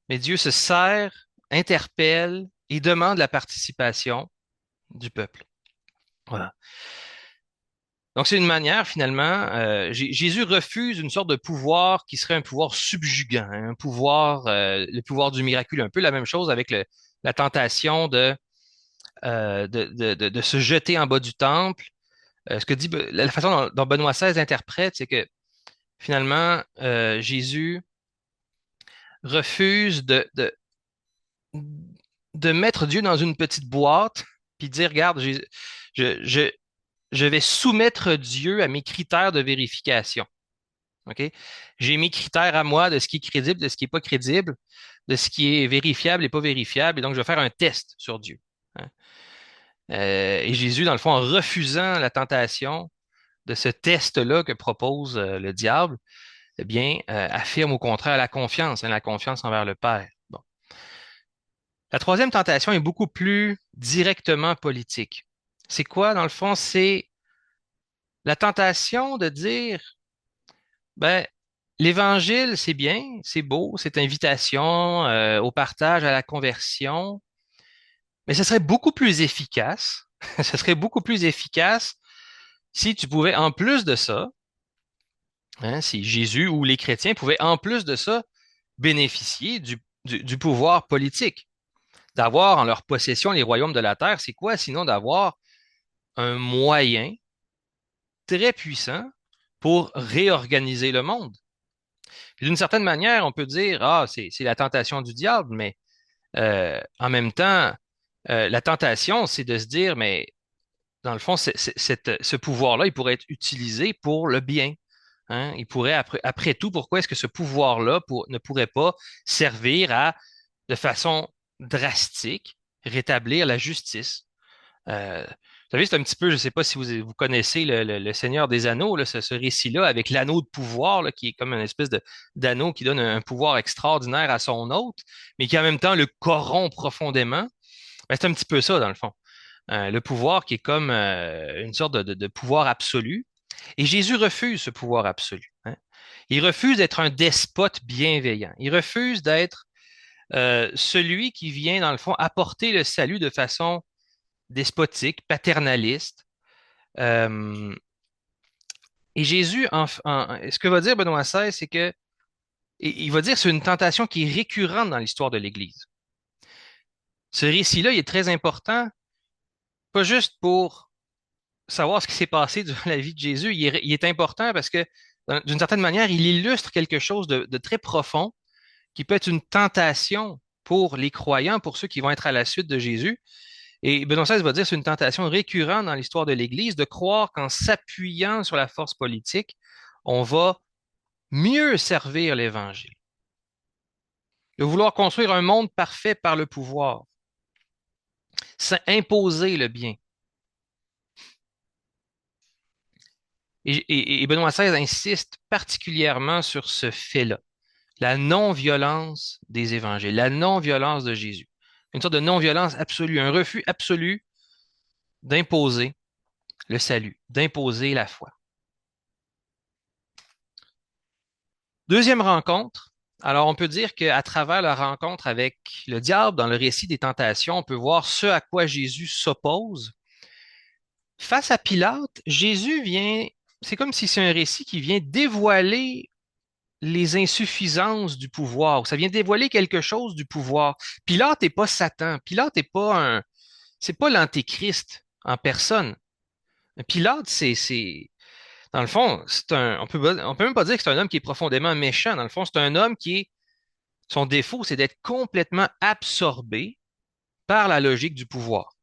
mais Dieu se sert, interpelle et demande la participation du peuple. Voilà. Donc, c'est une manière, finalement, Jésus refuse une sorte de pouvoir qui serait un pouvoir subjugant, hein, le pouvoir du miraculeux. Un peu la même chose avec la tentation de se jeter en bas du temple. Ce que dit la façon dont Benoît XVI interprète, c'est que finalement, Jésus refuse de mettre Dieu dans une petite boîte, puis dire, regarde, je, je, je vais soumettre Dieu à mes critères de vérification. OK? J'ai mes critères à moi de ce qui est crédible, de ce qui n'est pas crédible, de ce qui est vérifiable et pas vérifiable, et donc je vais faire un test sur Dieu. Hein. Et Jésus, dans le fond, en refusant la tentation de ce test-là que propose le diable, eh bien, affirme au contraire la confiance, hein, la confiance envers le Père. Bon. La troisième tentation est beaucoup plus directement politique. C'est quoi, dans le fond? C'est la tentation de dire, ben, l'Évangile, c'est bien, c'est beau, cette invitation au partage, à la conversion, mais ce serait beaucoup plus efficace, ce serait beaucoup plus efficace si tu pouvais, en plus de ça, hein, si Jésus ou les chrétiens pouvaient, en plus de ça, bénéficier du pouvoir politique, d'avoir en leur possession les royaumes de la terre. C'est quoi sinon d'avoir un moyen très puissant pour réorganiser le monde? D'une certaine manière, on peut dire, ah, c'est la tentation du diable, mais en même temps, la tentation, c'est de se dire, mais dans le fond, ce pouvoir-là, il pourrait être utilisé pour le bien. Hein? Il pourrait, après tout, pourquoi est-ce que ce pouvoir-là ne pourrait pas servir à, de façon drastique, rétablir la justice? Vous savez, c'est un petit peu, je ne sais pas si vous connaissez le Seigneur des Anneaux, là, ce récit-là, avec l'anneau de pouvoir, là, qui est comme une espèce d'anneau qui donne un pouvoir extraordinaire à son hôte, mais qui en même temps le corrompt profondément. Ben, c'est un petit peu ça, dans le fond. Le pouvoir qui est comme une sorte de pouvoir absolu. Et Jésus refuse ce pouvoir absolu. Hein. Il refuse d'être un despote bienveillant. Il refuse d'être celui qui vient, dans le fond, apporter le salut de façon despotique, paternaliste. Euh, et Jésus, ce que va dire Benoît XVI, c'est que il va dire que c'est une tentation qui est récurrente dans l'histoire de l'Église. Ce récit-là, il est très important, pas juste pour savoir ce qui s'est passé durant la vie de Jésus, il est important parce que, d'une certaine manière, il illustre quelque chose de très profond qui peut être une tentation pour les croyants, pour ceux qui vont être à la suite de Jésus. Et Benoît XVI va dire que c'est une tentation récurrente dans l'histoire de l'Église de croire qu'en s'appuyant sur la force politique, on va mieux servir l'Évangile. De vouloir construire un monde parfait par le pouvoir, imposer le bien. Et Benoît XVI insiste particulièrement sur ce fait-là, la non-violence des évangiles, la non-violence de Jésus. Une sorte de non-violence absolue, un refus absolu d'imposer le salut, d'imposer la foi. Deuxième rencontre. Alors, on peut dire qu'à travers la rencontre avec le diable dans le récit des tentations, on peut voir ce à quoi Jésus s'oppose. Face à Pilate, Jésus vient c'est comme si c'est un récit qui vient dévoiler les insuffisances du pouvoir. Ça vient dévoiler quelque chose du pouvoir. Pilate n'est pas Satan. Pilate n'est pas c'est pas l'antéchrist en personne. Pilate, dans le fond, on peut même pas dire que c'est un homme qui est profondément méchant. Dans le fond, c'est un homme son défaut, c'est d'être complètement absorbé par la logique du pouvoir.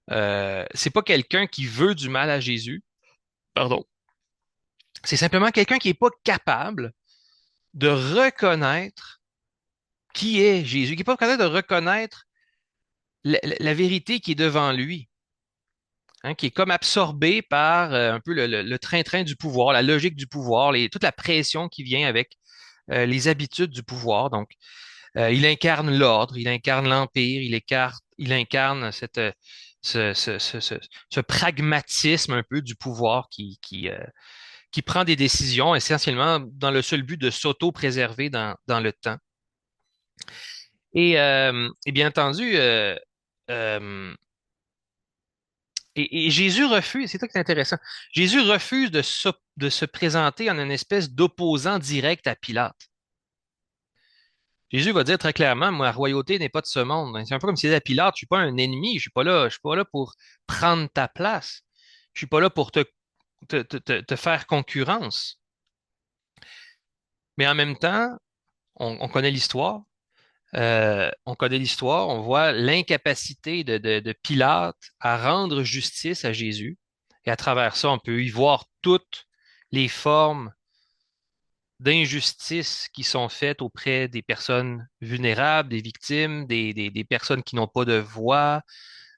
C'est pas quelqu'un qui veut du mal à Jésus. Pardon. C'est simplement quelqu'un qui est pas capable de reconnaître qui est Jésus, qui n'est pas capable de reconnaître la vérité qui est devant lui, hein, qui est comme absorbé par un peu le train-train du pouvoir, la logique du pouvoir, toute la pression qui vient avec les habitudes du pouvoir. Donc, il incarne l'ordre, il incarne l'empire, il incarne ce pragmatisme un peu du pouvoir qui prend des décisions essentiellement dans le seul but de s'auto-préserver dans le temps. Et bien entendu, euh, et Jésus refuse, c'est ça qui est intéressant, Jésus refuse de se présenter en une espèce d'opposant direct à Pilate. Jésus va dire très clairement, moi, la royauté n'est pas de ce monde. C'est un peu comme s'il disait à Pilate, je suis pas un ennemi, je suis pas là pour prendre ta place. Je suis pas là pour te faire concurrence. Mais en même temps, on connaît l'histoire. On connaît l'histoire, on voit l'incapacité de Pilate à rendre justice à Jésus. Et à travers ça, on peut y voir toutes les formes d'injustice qui sont faites auprès des personnes vulnérables, des victimes, des personnes qui n'ont pas de voix.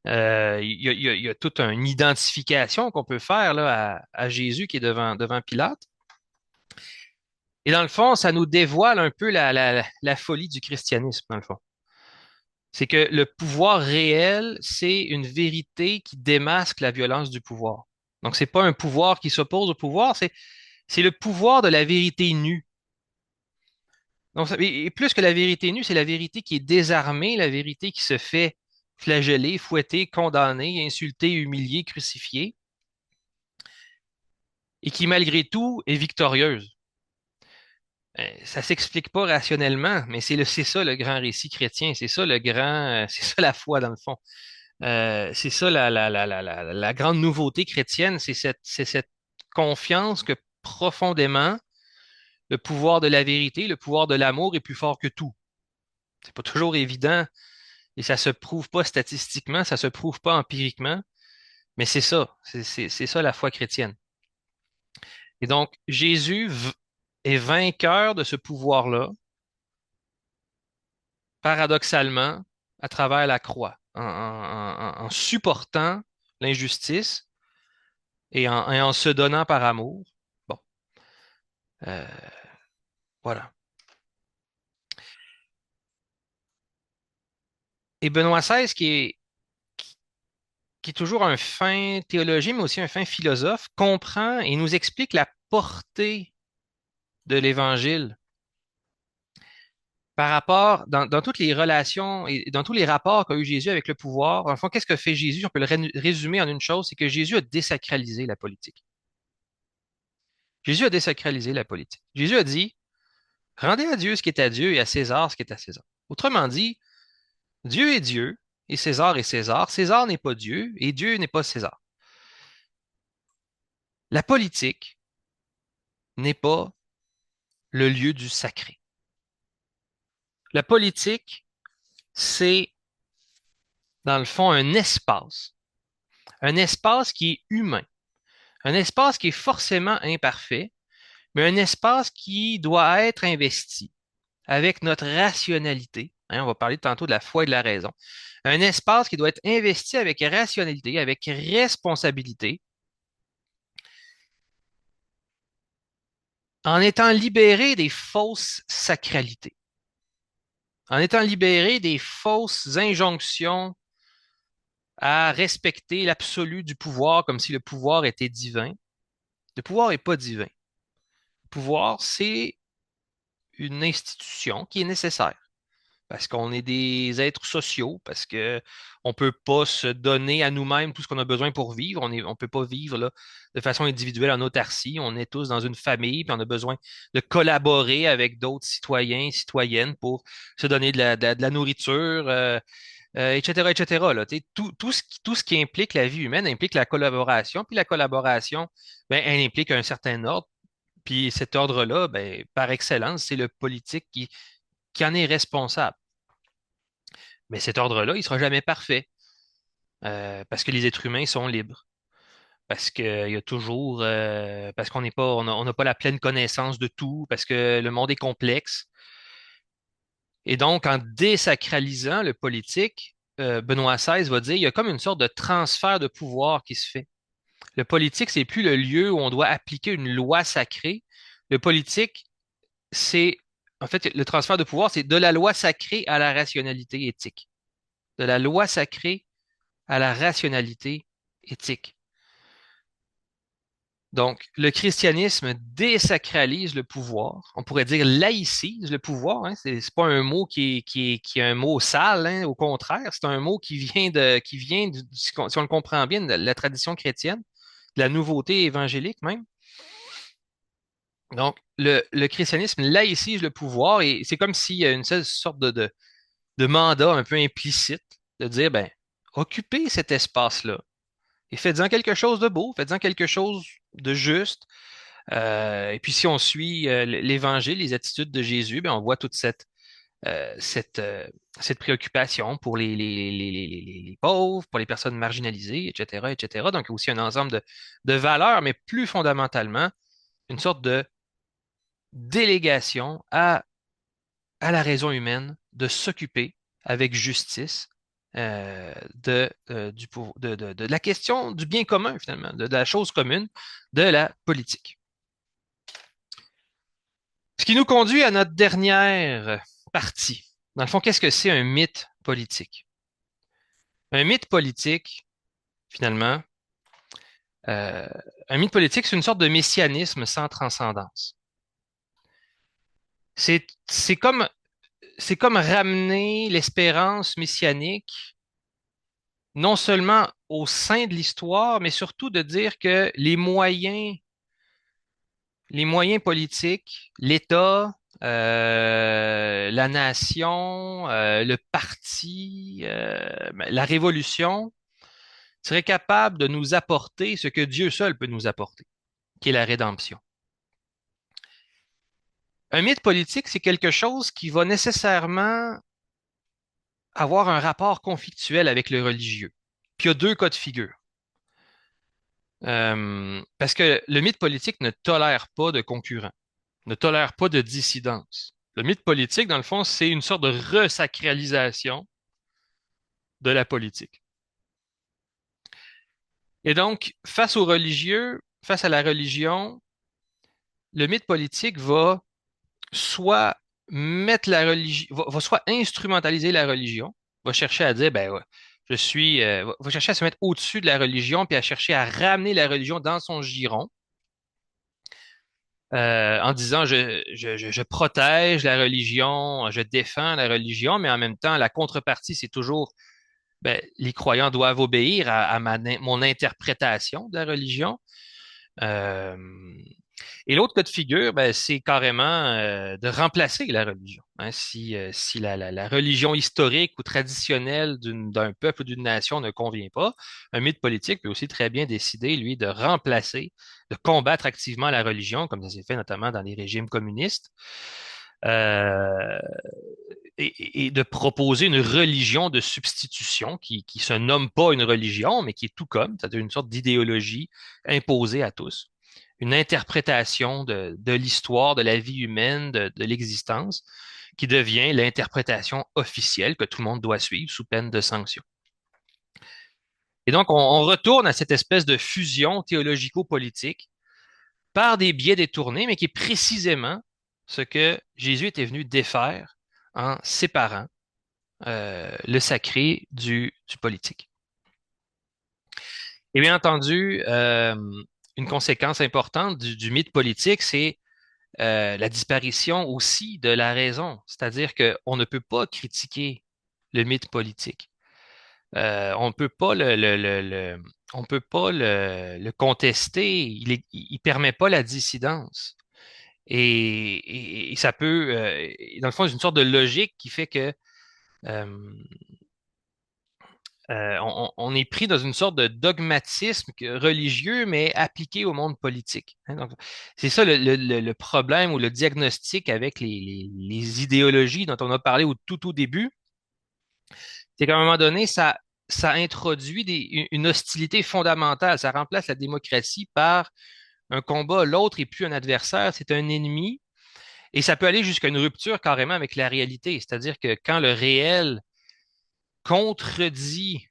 Il y a toute une identification qu'on peut faire là, à Jésus qui est devant Pilate. Et dans le fond, ça nous dévoile un peu la folie du christianisme, dans le fond. C'est que le pouvoir réel, c'est une vérité qui démasque la violence du pouvoir. Donc, c'est pas un pouvoir qui s'oppose au pouvoir, c'est le pouvoir de la vérité nue. Donc, et plus que la vérité nue, c'est la vérité qui est désarmée, la vérité qui se fait flageller, fouetter, condamner, insulter, humilier, crucifier, et qui, malgré tout, est victorieuse. Ça s'explique pas rationnellement, mais c'est ça le grand récit chrétien, c'est ça c'est ça la foi dans le fond. C'est ça la grande nouveauté chrétienne, c'est cette confiance que profondément le pouvoir de la vérité, le pouvoir de l'amour est plus fort que tout. C'est pas toujours évident et ça se prouve pas statistiquement, ça se prouve pas empiriquement, mais c'est ça, c'est ça la foi chrétienne. Et donc Jésus est vainqueur de ce pouvoir-là, paradoxalement, à travers la croix, en supportant l'injustice et en se donnant par amour. Bon, euh, voilà. Et Benoît XVI, qui est toujours un fin théologien, mais aussi un fin philosophe, comprend et nous explique la portée de l'Évangile par rapport, dans toutes les relations et dans tous les rapports qu'a eu Jésus avec le pouvoir. En fond, qu'est-ce que fait Jésus? On peut le résumer en une chose, c'est que Jésus a désacralisé la politique. Jésus a désacralisé la politique. Jésus a dit, rendez à Dieu ce qui est à Dieu et à César ce qui est à César. Autrement dit, Dieu est Dieu et César est César. César n'est pas Dieu et Dieu n'est pas César. La politique n'est pas le lieu du sacré. La politique, c'est dans le fond un espace qui est humain, un espace qui est forcément imparfait, mais un espace qui doit être investi avec notre rationalité. Hein, on va parler tantôt de la foi et de la raison. Un espace qui doit être investi avec rationalité, avec responsabilité, en étant libéré des fausses sacralités, en étant libéré des fausses injonctions à respecter l'absolu du pouvoir comme si le pouvoir était divin. Le pouvoir n'est pas divin. Le pouvoir, c'est une institution qui est nécessaire parce qu'on est des êtres sociaux, parce que on peut pas se donner à nous-mêmes tout ce qu'on a besoin pour vivre. On peut pas vivre là, de façon individuelle en autarcie. On est tous dans une famille, puis on a besoin de collaborer avec d'autres citoyens, citoyennes pour se donner de la nourriture, etc., etc. Là. Tu sais, tout ce qui implique la vie humaine implique la collaboration, puis la collaboration, ben, elle implique un certain ordre. Puis cet ordre-là, ben, par excellence, c'est le politique qui en est responsable. Mais cet ordre-là, il ne sera jamais parfait parce que les êtres humains sont libres. Parce qu'il y a toujours, parce qu'on n'est pas, on n'a pas la pleine connaissance de tout, parce que le monde est complexe. Et donc, en désacralisant le politique, Benoît XVI va dire, il y a comme une sorte de transfert de pouvoir qui se fait. Le politique, c'est plus le lieu où on doit appliquer une loi sacrée. Le politique, c'est, en fait, le transfert de pouvoir, c'est de la loi sacrée à la rationalité éthique. De la loi sacrée à la rationalité éthique. Donc, le christianisme désacralise le pouvoir. On pourrait dire laïcise le pouvoir. Hein. C'est pas un mot qui est un mot sale. Hein. Au contraire, c'est un mot si on le comprend bien, de la tradition chrétienne, de la nouveauté évangélique même. Donc, le christianisme laïcise le pouvoir et c'est comme s'il y a une sorte de mandat un peu implicite de dire, ben, occupez cet espace-là et faites-en quelque chose de beau, faites-en quelque chose de juste. Et puis, si on suit l'Évangile, les attitudes de Jésus, ben, on voit toute euh, cette, euh, cette préoccupation pour les pauvres, pour les personnes marginalisées, etc., etc. Donc, aussi un ensemble de valeurs, mais plus fondamentalement, une sorte de délégation à la raison humaine de s'occuper avec justice de la question du bien commun, finalement, de la chose commune, de la politique. Ce qui nous conduit à notre dernière partie. Dans le fond, qu'est-ce que c'est un mythe politique? Un mythe politique, finalement, euh, un mythe politique, c'est une sorte de messianisme sans transcendance. C'est comme, c'est comme ramener l'espérance messianique non seulement au sein de l'histoire, mais surtout de dire que les moyens politiques, l'État, la nation, le parti, la révolution, seraient capables de nous apporter ce que Dieu seul peut nous apporter, qui est la rédemption. Un mythe politique, c'est quelque chose qui va nécessairement avoir un rapport conflictuel avec le religieux. Puis il y a deux cas de figure. Parce que le mythe politique ne tolère pas de concurrents, ne tolère pas de dissidence. Le mythe politique, dans le fond, c'est une sorte de resacralisation de la politique. Et donc, face aux religieux, face à la religion, le mythe politique va soit mettre la religion, va soit instrumentaliser la religion, va chercher à dire, ben ouais, va chercher à se mettre au-dessus de la religion, puis à chercher à ramener la religion dans son giron, en disant, je protège la religion, je défends la religion, mais en même temps, la contrepartie, c'est toujours, ben, les croyants doivent obéir à mon interprétation de la religion. Euh, Et l'autre cas de figure, ben, c'est carrément de remplacer la religion. Hein. Si la religion historique ou traditionnelle d'un peuple ou d'une nation ne convient pas, un mythe politique peut aussi très bien décider, lui, de remplacer, de combattre activement la religion, comme ça s'est fait notamment dans les régimes communistes, euh, et de proposer une religion de substitution qui se nomme pas une religion, mais qui est tout comme, c'est-à-dire une sorte d'idéologie imposée à tous, une interprétation de l'histoire, de la vie humaine, de l'existence, qui devient l'interprétation officielle que tout le monde doit suivre sous peine de sanction. Et donc, on retourne à cette espèce de fusion théologico-politique par des biais détournés, mais qui est précisément ce que Jésus était venu défaire en séparant le sacré du politique. Et bien entendu, une conséquence importante du mythe politique, c'est la disparition aussi de la raison, c'est-à-dire qu'on ne peut pas critiquer le mythe politique. On peut pas on peut pas le contester. Il permet pas la dissidence. Et ça peut, dans le fond, c'est une sorte de logique qui fait que euh, on est pris dans une sorte de dogmatisme religieux, mais appliqué au monde politique. Hein. Donc, c'est ça le problème ou le diagnostic avec les idéologies dont on a parlé au tout début. C'est qu'à un moment donné, ça introduit une hostilité fondamentale. Ça remplace la démocratie par un combat. L'autre est plus un adversaire, c'est un ennemi. Et ça peut aller jusqu'à une rupture carrément avec la réalité. C'est-à-dire que quand le réel contredit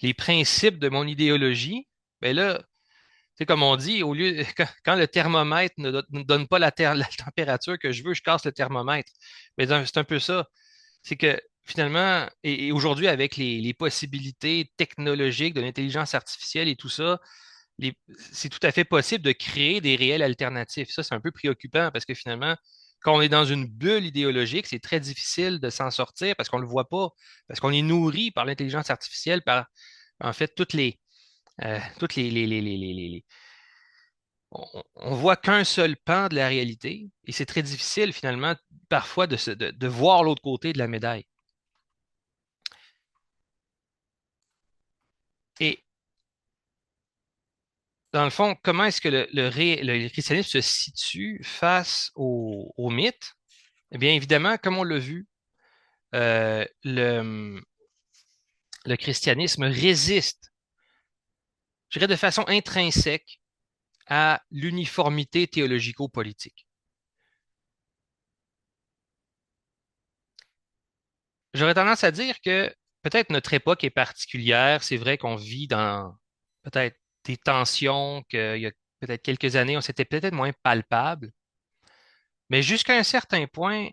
les principes de mon idéologie, ben là, c'est comme on dit, au lieu quand le thermomètre ne donne pas la température que je veux, je casse le thermomètre. Mais c'est un peu ça. C'est que finalement, et aujourd'hui, avec les possibilités technologiques de l'intelligence artificielle et tout ça, c'est tout à fait possible de créer des réels alternatifs. Ça, c'est un peu préoccupant parce que finalement, quand on est dans une bulle idéologique, c'est très difficile de s'en sortir parce qu'on ne le voit pas, parce qu'on est nourri par l'intelligence artificielle, par en fait toutes on voit qu'un seul pan de la réalité et c'est très difficile finalement parfois de voir l'autre côté de la médaille. Et dans le fond, comment est-ce que le christianisme se situe face au mythe? Eh bien, évidemment, comme on l'a vu, le christianisme résiste, je dirais de façon intrinsèque, à l'uniformité théologico-politique. J'aurais tendance à dire que peut-être notre époque est particulière. C'est vrai qu'on vit dans peut-être des tensions qu'il y a peut-être quelques années, on s'était peut-être moins palpable. Mais jusqu'à un certain point,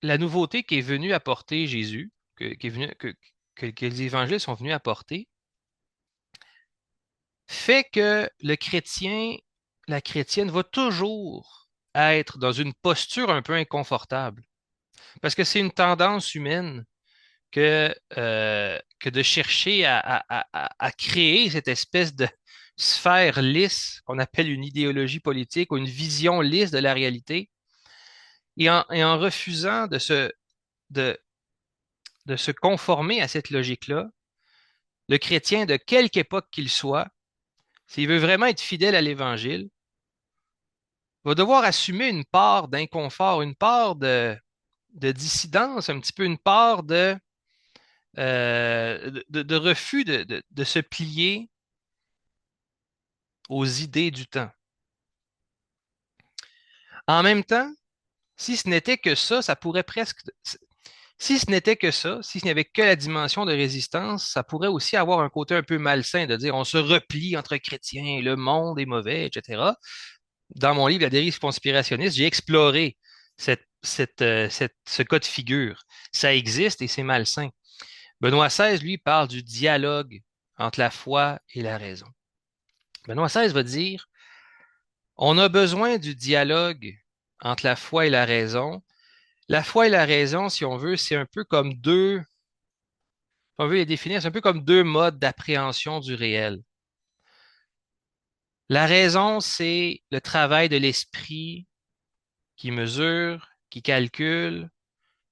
la nouveauté qui est venue apporter Jésus, qui est venu, que les évangiles sont venus apporter, fait que le chrétien, la chrétienne va toujours être dans une posture un peu inconfortable. Parce que c'est une tendance humaine que de chercher à créer cette espèce de sphère lisse qu'on appelle une idéologie politique ou une vision lisse de la réalité. Et en refusant de, de se conformer à cette logique-là, le chrétien, de quelque époque qu'il soit, s'il veut vraiment être fidèle à l'Évangile, va devoir assumer une part d'inconfort, une part de dissidence, un petit peu une part de refus de se plier aux idées du temps. En même temps, si ce n'était que ça pourrait presque... Si ce n'était que ça, si ce n'y avait que la dimension de résistance, ça pourrait aussi avoir un côté un peu malsain de dire on se replie entre chrétiens, le monde est mauvais, etc. Dans mon livre La dérive conspirationniste, j'ai exploré ce cas de figure. Ça existe et c'est malsain. Benoît XVI, lui, parle du dialogue entre la foi et la raison. Benoît XVI va dire, on a besoin du dialogue entre la foi et la raison. La foi et la raison, si on veut, c'est un peu comme si on veut les définir, c'est un peu comme deux modes d'appréhension du réel. La raison, c'est le travail de l'esprit qui mesure, qui calcule,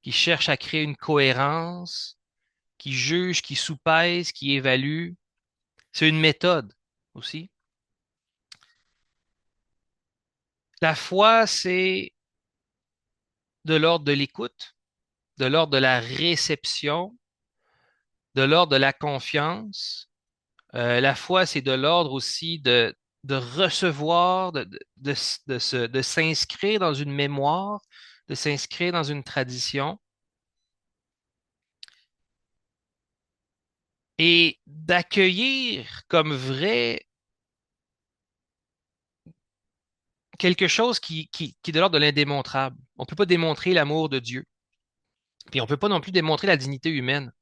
qui cherche à créer une cohérence, qui juge, qui soupèse, qui évalue. C'est une méthode aussi. La foi, c'est de l'ordre de l'écoute, de l'ordre de la réception, de l'ordre de la confiance. La foi, c'est de l'ordre aussi de recevoir, de s'inscrire dans une mémoire, de s'inscrire dans une tradition et d'accueillir comme vrai quelque chose qui est de l'ordre de l'indémontrable. On ne peut pas démontrer l'amour de Dieu. Puis on ne peut pas non plus démontrer la dignité humaine.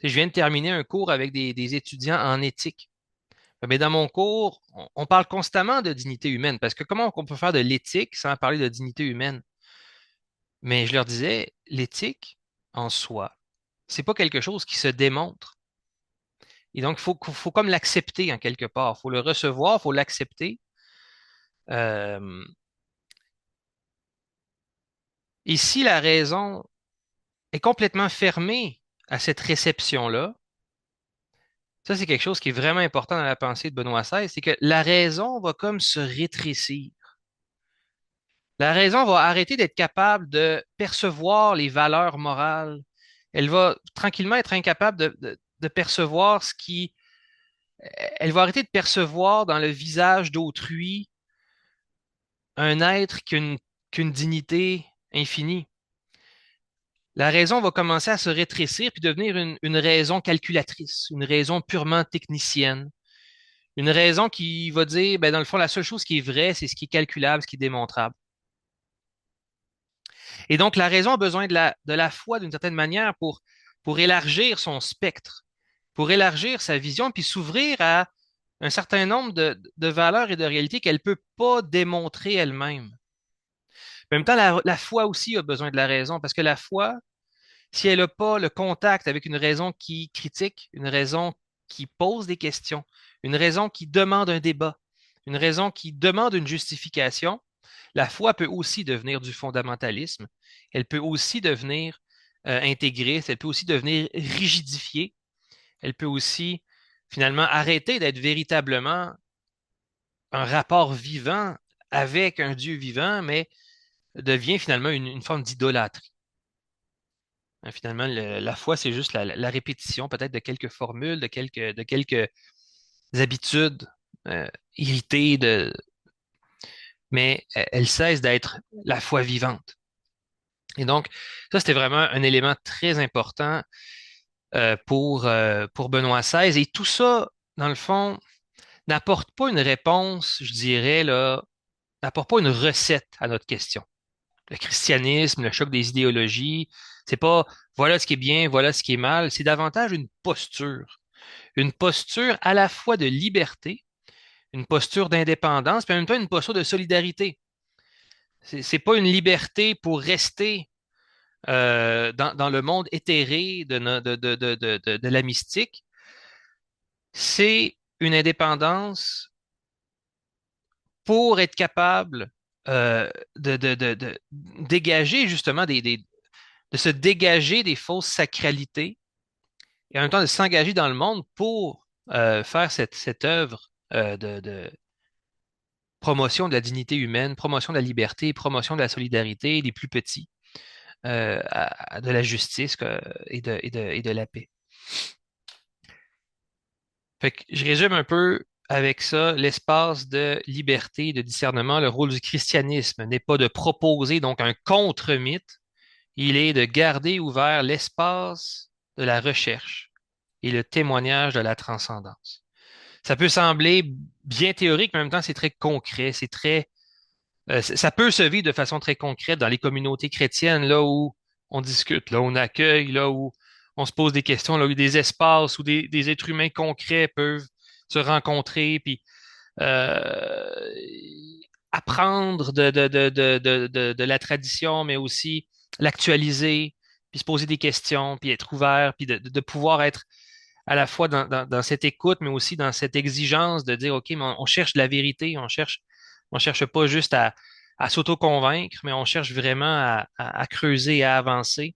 Je viens de terminer un cours avec des étudiants en éthique. Mais dans mon cours, on parle constamment de dignité humaine, parce que comment on peut faire de l'éthique sans parler de dignité humaine? Mais je leur disais, l'éthique en soi, c'est pas quelque chose qui se démontre. Et donc, faut comme l'accepter en quelque part. Il faut le recevoir, il faut l'accepter. Euh, et si la raison est complètement fermée à cette réception-là, ça, c'est quelque chose qui est vraiment important dans la pensée de Benoît XVI, c'est que la raison va comme se rétrécir. La raison va arrêter d'être capable de percevoir les valeurs morales. Elle va tranquillement être incapable de percevoir ce qui... Elle va arrêter de percevoir dans le visage d'autrui un être qu'une dignité infinie. La raison va commencer à se rétrécir puis devenir une raison calculatrice, une raison purement technicienne, une raison qui va dire, ben, dans le fond, la seule chose qui est vraie, c'est ce qui est calculable, ce qui est démontrable. Et donc, la raison a besoin de la foi d'une certaine manière pour élargir son spectre, pour élargir sa vision, puis s'ouvrir à un certain nombre de valeurs et de réalités qu'elle ne peut pas démontrer elle-même. En même temps, la foi aussi a besoin de la raison, parce que la foi, si elle n'a pas le contact avec une raison qui critique, une raison qui pose des questions, une raison qui demande un débat, une raison qui demande une justification, la foi peut aussi devenir du fondamentalisme. Elle peut aussi devenir intégriste. Elle peut aussi devenir rigidifiée. Elle peut aussi finalement arrêter d'être véritablement un rapport vivant avec un Dieu vivant, mais devient finalement une forme d'idolâtrie. Finalement, la foi, c'est juste la répétition peut-être de quelques formules, de quelques habitudes irritées, mais elle cesse d'être la foi vivante. Et donc, ça, c'était vraiment un élément très important pour Benoît XVI. Et tout ça, dans le fond, n'apporte pas une réponse, je dirais, là, n'apporte pas une recette à notre question. Le christianisme, le choc des idéologies, c'est pas voilà ce qui est bien, voilà ce qui est mal, c'est davantage une posture. Une posture à la fois de liberté, une posture d'indépendance, puis en même temps une posture de solidarité. C'est pas une liberté pour rester dans le monde éthéré de la mystique, c'est une indépendance pour être capable de dégager justement de se dégager des fausses sacralités et en même temps de s'engager dans le monde pour faire cette œuvre de promotion de la dignité humaine, promotion de la liberté, promotion de la solidarité des plus petits, de la justice et de la paix. Fait que je résume un peu avec ça l'espace de liberté et de discernement. Le rôle du christianisme n'est pas de proposer donc un contre-mythe, il est de garder ouvert l'espace de la recherche et le témoignage de la transcendance. Ça peut sembler bien théorique, mais en même temps, c'est très concret, ça peut se vivre de façon très concrète dans les communautés chrétiennes, là où on discute, là où on accueille, là où on se pose des questions, là où il y a des espaces où des êtres humains concrets peuvent se rencontrer, puis euh, apprendre de la tradition, mais aussi l'actualiser, puis se poser des questions, puis être ouvert, puis de pouvoir être à la fois dans cette écoute, mais aussi dans cette exigence de dire, OK, mais on cherche de la vérité, on cherche pas juste à s'auto-convaincre, mais on cherche vraiment à creuser, à avancer,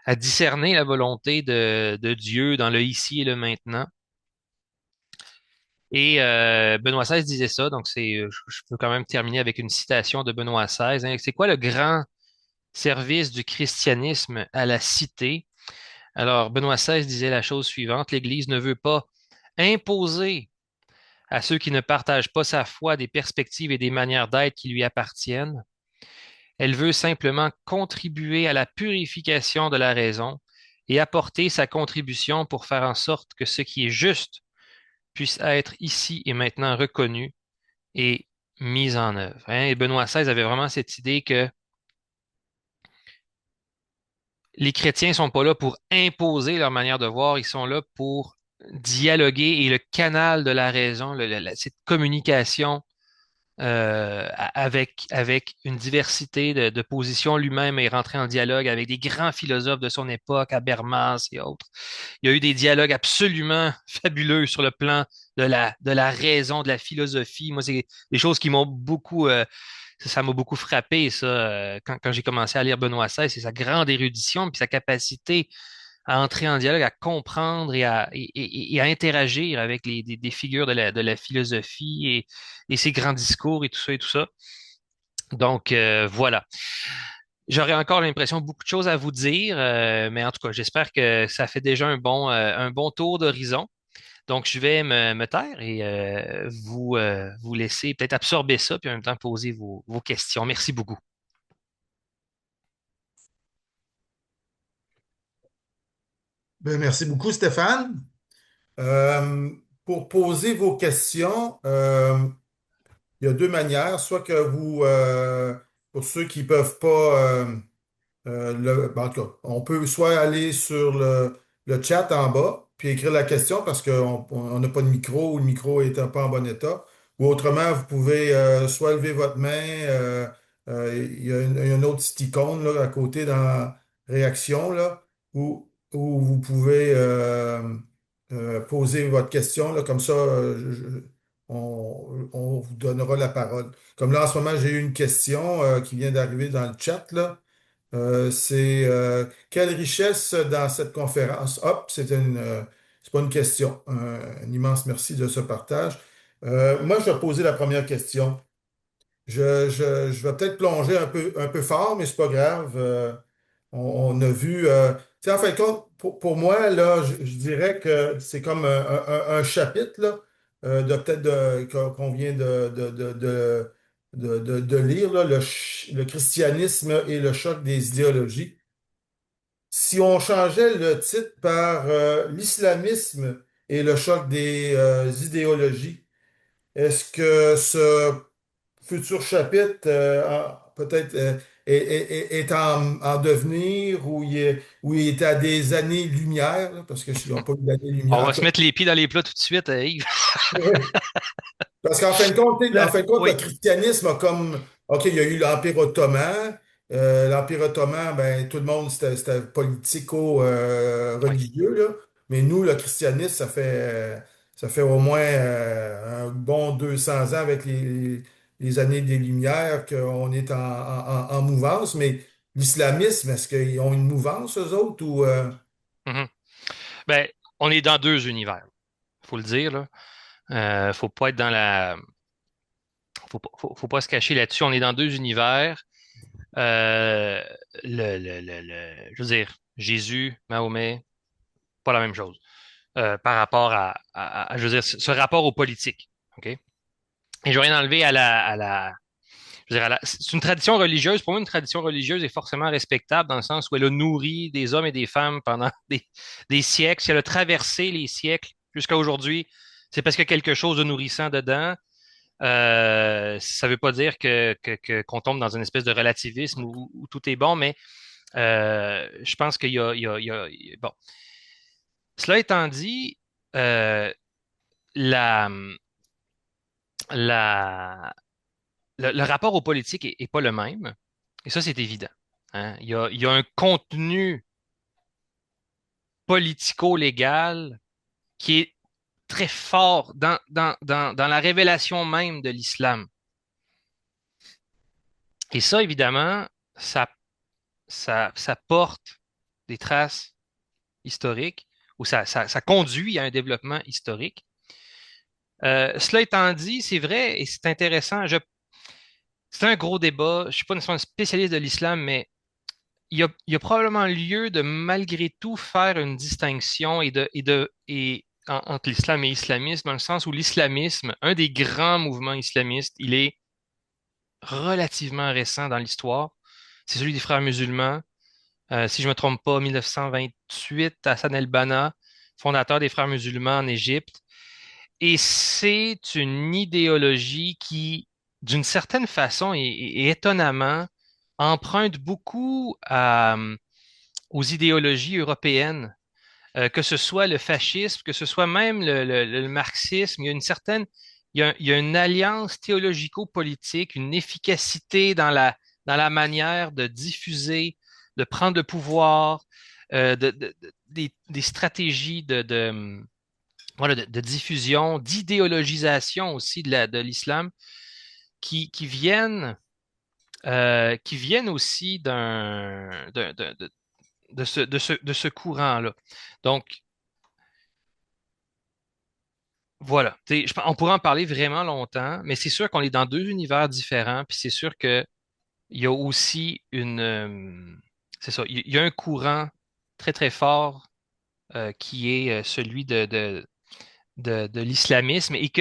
à discerner la volonté de Dieu dans le ici et le maintenant. Et Benoît XVI disait ça, donc je peux quand même terminer avec une citation de Benoît XVI. Hein. C'est quoi le grand service du christianisme à la cité? Alors, Benoît XVI disait la chose suivante, l'Église ne veut pas imposer à ceux qui ne partagent pas sa foi des perspectives et des manières d'être qui lui appartiennent. Elle veut simplement contribuer à la purification de la raison et apporter sa contribution pour faire en sorte que ce qui est juste puisse être ici et maintenant reconnu et mis en œuvre. Hein? Et Benoît XVI avait vraiment cette idée que les chrétiens ne sont pas là pour imposer leur manière de voir, ils sont là pour dialoguer et le canal de la raison, cette communication avec une diversité de positions lui-même est rentré en dialogue avec des grands philosophes de son époque, Habermas et autres. Il y a eu des dialogues absolument fabuleux sur le plan de la raison, de la philosophie. Moi, c'est des choses qui m'ont beaucoup, ça m'a beaucoup frappé, ça, quand j'ai commencé à lire Benoît XVI, c'est sa grande érudition, puis sa capacité à entrer en dialogue, à comprendre et à interagir avec des figures de la philosophie et ses grands discours et tout ça et tout ça. Donc, voilà. J'aurais encore l'impression de beaucoup de choses à vous dire, mais en tout cas, j'espère que ça fait déjà un bon tour d'horizon. Donc, je vais me taire et vous laisser peut-être absorber ça, puis en même temps poser vos questions. Merci beaucoup. Ben, merci beaucoup, Stéphane. Euh, pour poser vos questions, il y a deux manières. Soit que pour ceux qui ne peuvent pas en tout cas, on peut soit aller sur le chat en bas, puis écrire la question parce qu'on n'a pas de micro ou le micro est pas en bon état. Ou autrement, vous pouvez soit lever votre main, il y a une autre petite icône là, à côté dans Réaction, là, où vous pouvez poser votre question. Là, comme ça, on vous donnera la parole. Comme là, en ce moment, j'ai eu une question qui vient d'arriver dans le chat, là. C'est quelle richesse dans cette conférence? Hop, c'est pas une question. Un immense merci de ce partage. Moi, je vais poser la première question. Je vais peut-être plonger un peu fort, mais c'est pas grave. On a vu. Tu sais, en fin de compte, pour moi, là, je dirais que c'est comme un chapitre là, de peut-être qu'on vient de lire, là, le christianisme et le choc des idéologies. Si on changeait le titre par l'islamisme et le choc des idéologies, est-ce que ce futur chapitre, peut-être, est en devenir ou où il est à des années-lumière, là, parce que je n'ai pas eu On d'années-lumière. En va se tout mettre les pieds dans les plats tout de suite, Yves. cas, parce qu'en fin de compte, tu sais, en fin de compte, le Oui, christianisme a comme, OK, il y a eu l'Empire ottoman. L'Empire ottoman, ben, tout le monde, c'était oui. politico-religieux, là. Mais nous, le christianisme, ça fait au moins un bon 200 ans avec les années des Lumières qu'on est en mouvance. Mais l'islamisme, est-ce qu'ils ont une mouvance, eux autres, ou... Mhm. Ben, on est dans deux univers, faut le dire, là. Faut pas être dans la. Faut pas se cacher là-dessus. On est dans deux univers. Euh, je veux dire, Jésus, Mahomet, pas la même chose. Par rapport je veux dire, ce rapport aux politiques. OK? Et je veux rien enlever je veux dire, c'est une tradition religieuse. Pour moi, une tradition religieuse est forcément respectable dans le sens où elle a nourri des hommes et des femmes pendant des siècles. Si elle a traversé les siècles jusqu'à aujourd'hui, c'est parce qu'il y a quelque chose de nourrissant dedans. Ça ne veut pas dire qu'on tombe dans une espèce de relativisme où tout est bon, mais je pense qu'il bon. Cela étant dit, euh, la, la, le rapport aux politiques est pas le même. Et ça, c'est évident. Hein. Il y a un contenu politico-légal qui est très fort dans la révélation même de l'islam. Et ça, évidemment, ça, ça porte des traces historiques ou ça conduit à un développement historique. Cela étant dit, c'est vrai et c'est intéressant. C'est un gros débat. Je ne suis pas nécessairement un spécialiste de l'islam, mais il y a probablement lieu de malgré tout faire une distinction entre l'islam et l'islamisme, dans le sens où l'islamisme, un des grands mouvements islamistes, il est relativement récent dans l'histoire. C'est celui des frères musulmans. Si je ne me trompe pas, 1928, Hassan el-Banna, fondateur des frères musulmans en Égypte. Et c'est une idéologie qui, d'une certaine façon et étonnamment, emprunte beaucoup aux idéologies européennes que ce soit le fascisme, que ce soit même le marxisme, il y a une certaine, il y a une alliance théologico-politique, une efficacité dans la manière de diffuser, de prendre le pouvoir, des stratégies voilà, de diffusion, d'idéologisation aussi de l'islam qui viennent aussi de ce courant-là. Donc, voilà. On pourrait en parler vraiment longtemps, mais c'est sûr qu'on est dans deux univers différents, puis c'est sûr qu'il y a aussi c'est ça, il y a un courant très, très fort qui est celui de l'islamisme et,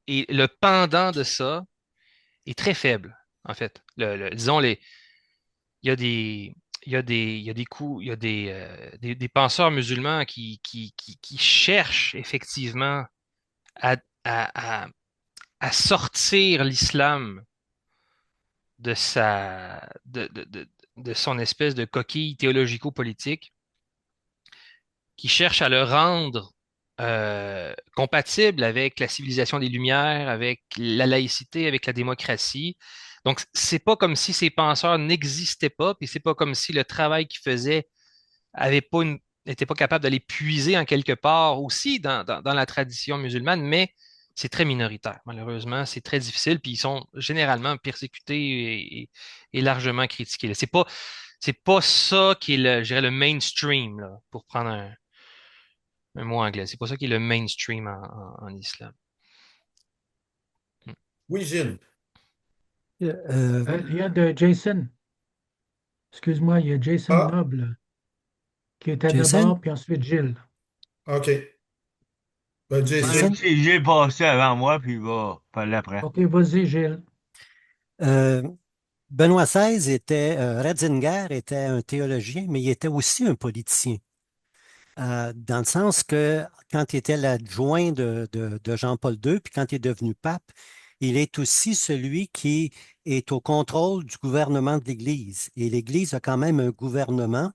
et le pendant de ça est très faible, en fait. Disons, il y a des, il y a des coups, il y a des penseurs musulmans qui cherchent effectivement à, à, à, à sortir l'islam de son espèce de coquille théologico-politique, qui cherchent à le rendre compatible avec la civilisation des Lumières, avec la laïcité, avec la démocratie. Donc, c'est pas comme si ces penseurs n'existaient pas, puis c'est pas comme si le travail qu'ils faisaient n'était pas capable d'aller puiser en quelque part aussi dans la tradition musulmane, mais c'est très minoritaire. Malheureusement, c'est très difficile, puis ils sont généralement persécutés et largement critiqués. C'est pas ça qui est je dirais, le mainstream, là, pour prendre un mot anglais. C'est pas ça qui est le mainstream en islam. Hmm. Oui, Gilles. Il y a de Jason, excuse-moi, il y a Jason Ah, Noble qui était Jason? d'abord, puis ensuite Gilles. OK. Ben, Jason? Jason. J'ai passé avant moi, puis il va parler après. OK, vas-y, Gilles. Euh, Benoît XVI Ratzinger était un théologien, mais il était aussi un politicien. Dans le sens que quand il était l'adjoint de Jean-Paul II, puis quand il est devenu pape, il est aussi celui qui est au contrôle du gouvernement de l'Église. Et l'Église a quand même un gouvernement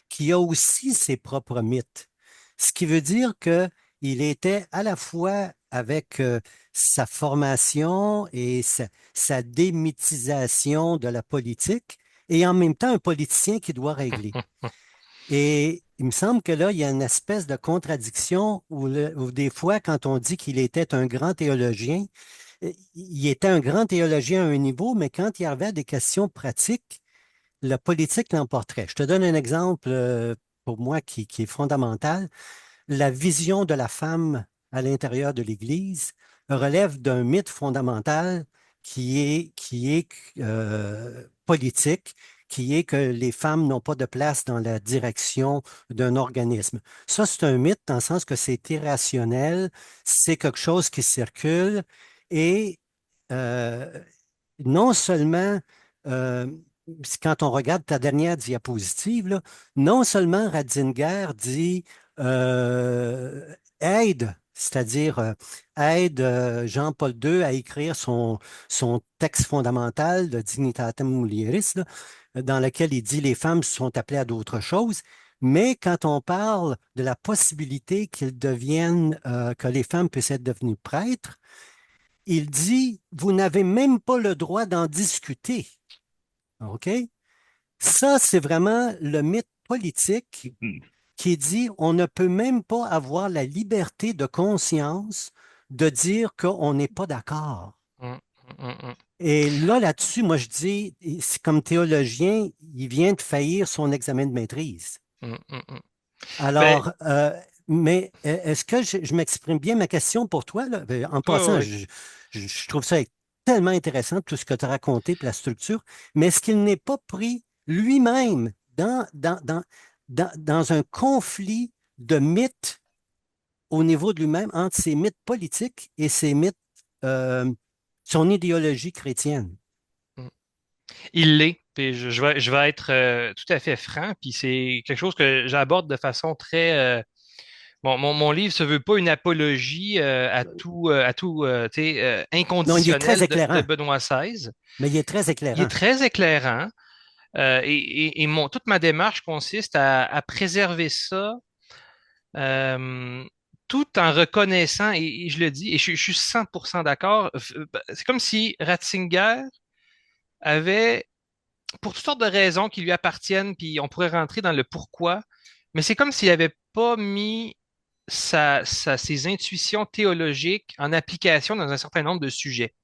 qui a aussi ses propres mythes. Ce qui veut dire que il était à la fois avec sa formation et sa démythisation de la politique, et en même temps un politicien qui doit régler. Et il me semble que là, il y a une espèce de contradiction où des fois, quand on dit qu'il était un grand théologien, il était un grand théologien à un niveau, mais quand il arrivait à des questions pratiques, la politique l'emporterait. Je te donne un exemple pour moi qui est fondamental. La vision de la femme à l'intérieur de l'Église relève d'un mythe fondamental qui est politique, qui est que les femmes n'ont pas de place dans la direction d'un organisme. Ça, c'est un mythe dans le sens que c'est irrationnel, c'est quelque chose qui circule et euh, non seulement, euh, quand on regarde ta dernière diapositive, là, non seulement Ratzinger dit aide, c'est-à-dire aide Jean-Paul II à écrire son texte fondamental de Dignitatem Mulieris, là, dans lequel il dit les femmes sont appelées à d'autres choses. Mais quand on parle de la possibilité que les femmes puissent être devenues prêtres, il dit, vous n'avez même pas le droit d'en discuter. OK? Ça, c'est vraiment le mythe politique qui dit, on ne peut même pas avoir la liberté de conscience de dire qu'on n'est pas d'accord. Hmm, hmm, hmm. Et là-dessus, moi, je dis, c'est comme théologien, il vient de faillir son examen de maîtrise. Hmm, hmm, hmm. Ben, Alors, mais est-ce que je m'exprime bien? Ma question pour toi, là, en oui, passant, oui. je trouve ça tellement intéressant, tout ce que tu as raconté, puis la structure, mais est-ce qu'il n'est pas pris lui-même dans un conflit de mythes au niveau de lui-même entre ses mythes politiques et ses mythes, euh, son idéologie chrétienne? Hmm. Il l'est. Puis je vais être tout à fait franc. Puis c'est quelque chose que j'aborde de façon très. Bon, mon livre se veut pas une apologie à tout tu sais, Non, il est très inconditionnel de éclairant, Benoît XVI. mais il est très Il est éclairant. très éclairant. Toute ma démarche consiste à préserver ça euh, tout en reconnaissant, et je le dis, et je suis 100% d'accord, c'est comme si Ratzinger avait, pour toutes sortes de raisons qui lui appartiennent, puis on pourrait rentrer dans le pourquoi, mais c'est comme s'il n'avait pas mis ses intuitions théologiques en application dans un certain nombre de sujets.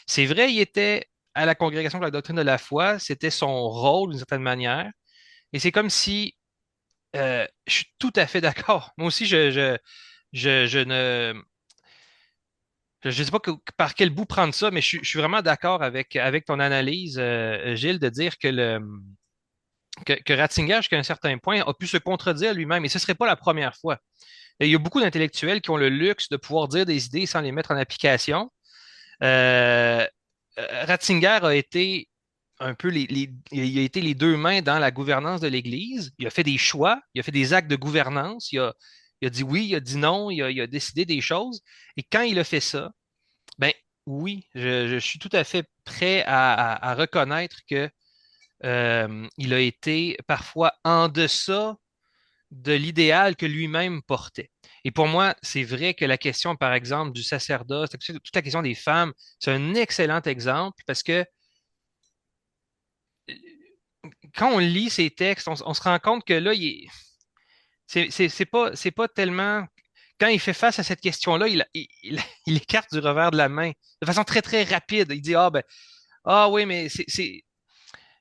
C'est vrai, il était à la Congrégation pour la doctrine de la foi, c'était son rôle d'une certaine manière, et c'est comme si, je suis tout à fait d'accord. Moi aussi, je ne, je sais pas par quel bout prendre ça, mais je suis vraiment d'accord avec ton analyse, Gilles, de dire que Ratzinger, jusqu'à un certain point, a pu se contredire lui-même, et ce ne serait pas la première fois. Et il y a beaucoup d'intellectuels qui ont le luxe de pouvoir dire des idées sans les mettre en application. Euh, Ratzinger a été un peu il a été les deux mains dans la gouvernance de l'Église. Il a fait des choix, il a fait des actes de gouvernance, il a dit oui, il a dit non, il a décidé des choses. Et quand il a fait ça, ben oui, je suis tout à fait prêt à reconnaître que il a été parfois en deçà de l'idéal que lui-même portait. Et pour moi, c'est vrai que la question, par exemple, du sacerdoce, toute la question des femmes, c'est un excellent exemple parce que quand on lit ces textes, on se rend compte que là, c'est pas tellement. Quand il fait face à cette question-là, il écarte du revers de la main de façon très, très rapide. Il dit, ah oui, mais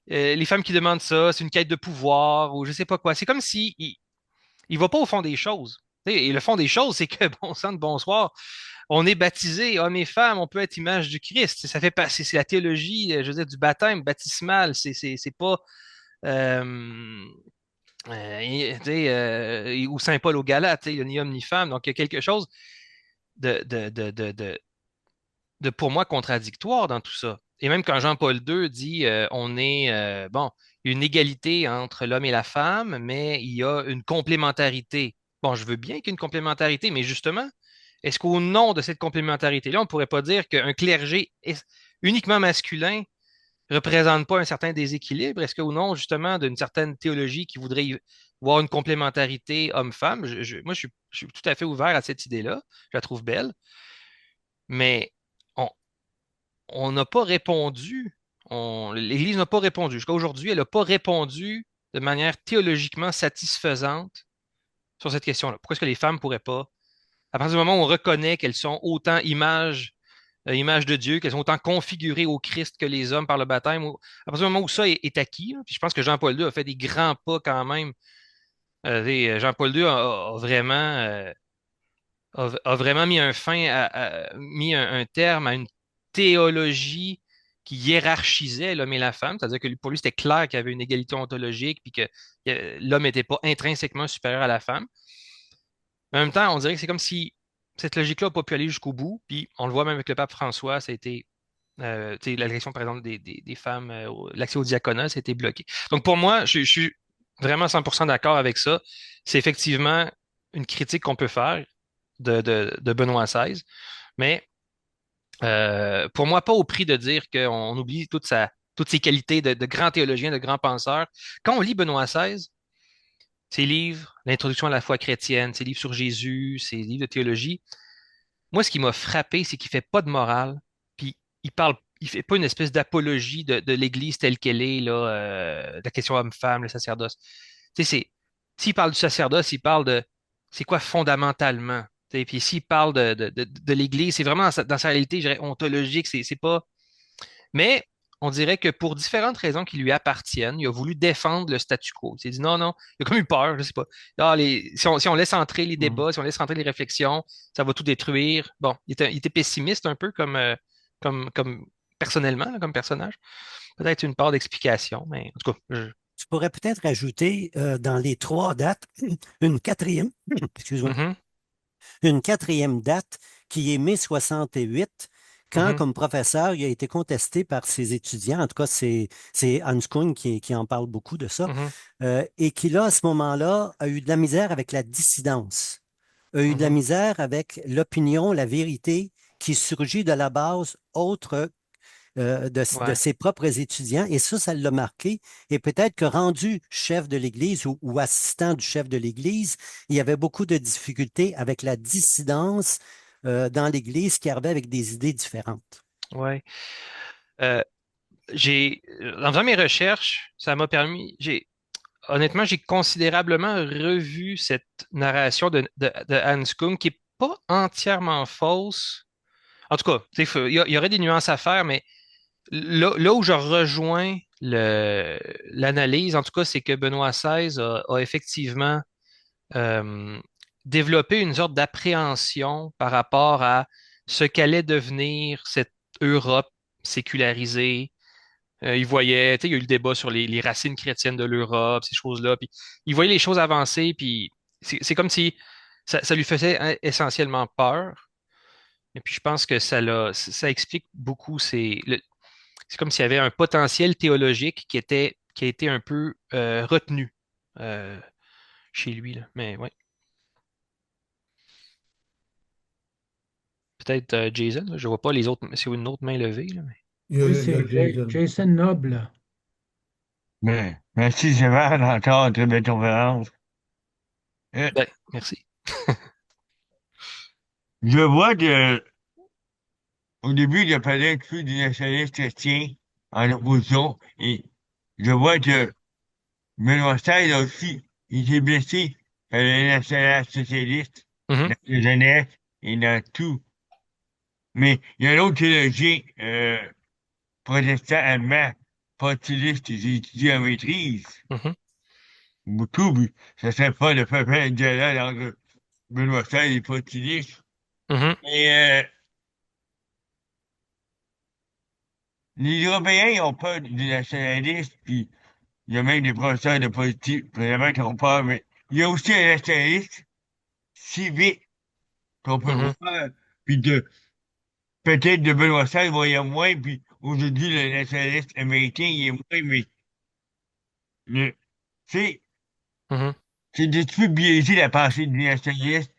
les femmes qui demandent ça, c'est une quête de pouvoir ou je sais pas quoi. C'est comme si il va pas au fond des choses. Et le fond des choses, c'est que, bon sang de bonsoir, on est baptisé, hommes et femmes, on peut être image du Christ. Ça fait pas, c'est la théologie, je veux dire, du baptême baptismal. C'est pas, euh, ou Saint Paul aux Galates, il n'y a ni homme ni femme. Donc, il y a quelque chose de, de, de, de, de, pour moi, contradictoire dans tout ça. Et même quand Jean-Paul II dit on est, bon, une égalité entre l'homme et la femme, mais il y a une complémentarité. Bon, je veux bien qu'il y ait une complémentarité, mais justement, est-ce qu'au nom de cette complémentarité-là, on ne pourrait pas dire qu'un clergé uniquement masculin ne représente pas un certain déséquilibre? Est-ce qu'au nom, justement, d'une certaine théologie qui voudrait voir une complémentarité homme-femme, moi, je suis tout à fait ouvert à cette idée-là. Je la trouve belle. Mais on, on n'a pas répondu. L'Église n'a pas répondu. Jusqu'à aujourd'hui, elle n'a pas répondu de manière théologiquement satisfaisante sur cette question-là. Pourquoi est-ce que les femmes ne pourraient pas, à partir du moment où on reconnaît qu'elles sont autant image de Dieu, qu'elles sont autant configurées au Christ que les hommes par le baptême, à partir du moment où ça est acquis, puis je pense que Jean-Paul II a fait des grands pas quand même. Jean-Paul II a vraiment mis mis un terme à une théologie qui hiérarchisait l'homme et la femme, c'est-à-dire que pour lui, c'était clair qu'il y avait une égalité ontologique, puis que l'homme n'était pas intrinsèquement supérieur à la femme. Mais en même temps, on dirait que c'est comme si cette logique-là n'a pas pu aller jusqu'au bout, puis on le voit même avec le pape François, ça a été, l'élection, par exemple, des femmes, l'accès au diaconat, ça a été bloqué. Donc pour moi, je suis vraiment 100% d'accord avec ça. C'est effectivement une critique qu'on peut faire de Benoît XVI, mais pour moi, pas au prix de dire qu'on oublie toutes ses qualités de grand théologien, de grand penseur. Quand on lit Benoît XVI, ses livres, l'introduction à la foi chrétienne, ses livres sur Jésus, ses livres de théologie, moi, ce qui m'a frappé, c'est qu'il fait pas de morale, puis il fait pas une espèce d'apologie de l'Église telle qu'elle est, là, de la question homme-femme, le sacerdoce. Tu sais, s'il parle du sacerdoce, il parle de c'est quoi fondamentalement. Tu sais, puis s'il parle de l'Église, c'est vraiment dans sa réalité, je dirais, ontologique, c'est pas. Mais on dirait que pour différentes raisons qui lui appartiennent, il a voulu défendre le statu quo. Il s'est dit non, non, il a comme eu peur, je sais pas. Si on laisse entrer les Mhm. débats, si on laisse entrer les réflexions, ça va tout détruire. Bon, il était pessimiste un peu comme personnellement, là, comme personnage. Peut-être une part d'explication, mais en tout cas, Tu pourrais peut-être ajouter dans les trois dates une quatrième, excuse-moi, mhm, une quatrième date qui est mai 68, quand, mhm, comme professeur, il a été contesté par ses étudiants. En tout cas, c'est Hans Kuhn qui en parle beaucoup de ça, mhm, et qui, là, à ce moment-là, a eu de la misère avec la dissidence, a eu de la mhm, misère avec l'opinion, la vérité qui surgit de la base autre de Ouais. ses propres étudiants, et ça l'a marqué. Et peut-être que rendu chef de l'Église ou assistant du chef de l'Église, il y avait beaucoup de difficultés avec la dissidence dans l'Église qui arrivait avec des idées différentes. Ouais. Euh, en faisant mes recherches, ça m'a permis, honnêtement, j'ai considérablement revu cette narration de Hans Kung qui est pas entièrement fausse. En tout cas, tu sais, il y aurait des nuances à faire, mais là où je rejoins l'analyse, en tout cas, c'est que Benoît XVI a effectivement euh, développé une sorte d'appréhension par rapport à ce qu'allait devenir cette Europe sécularisée. Il voyait, tu sais, il y a eu le débat sur les racines chrétiennes de l'Europe, ces choses-là, puis il voyait les choses avancer, puis c'est comme si ça lui faisait essentiellement peur. Et puis je pense que ça explique beaucoup. C'est comme s'il y avait un potentiel théologique qui a été un peu retenu euh, chez lui, là. Mais ouais. Peut-être Jason, là. Je vois pas les autres, c'est une autre main levée, là, mais... Oui, Il y a c'est Jason. Jason Noble. Mais, merci, Gérard, encore une très belle conférence. Euh, Ben, merci. je vois que, au début, il parlait plus du nationaliste chrétien en opposition, et je vois que Benoît XVI a aussi été blessé par le national-socialiste Mhm, dans la jeunesse et dans tout. Mais il y a un autre théologien protestant allemand, pointilliste, j'ai étudié en maîtrise. mhm, Beaucoup, puis ça serait pas de faire un dialogue entre Benoît XVI et pointilliste. mhm, Et les Européens ont peur du nationalisme, puis il y a même des professeurs de politique, vraiment, qui ont peur, mais il y a aussi un nationalisme civique qu'on peut mhm. voir, puis de peut-être de Benoît XVI, il va y avoir moins, puis aujourd'hui, le nationaliste américain, il est moins, mais le, c'est, Mhm. c'est de tout biaiser la pensée du nationaliste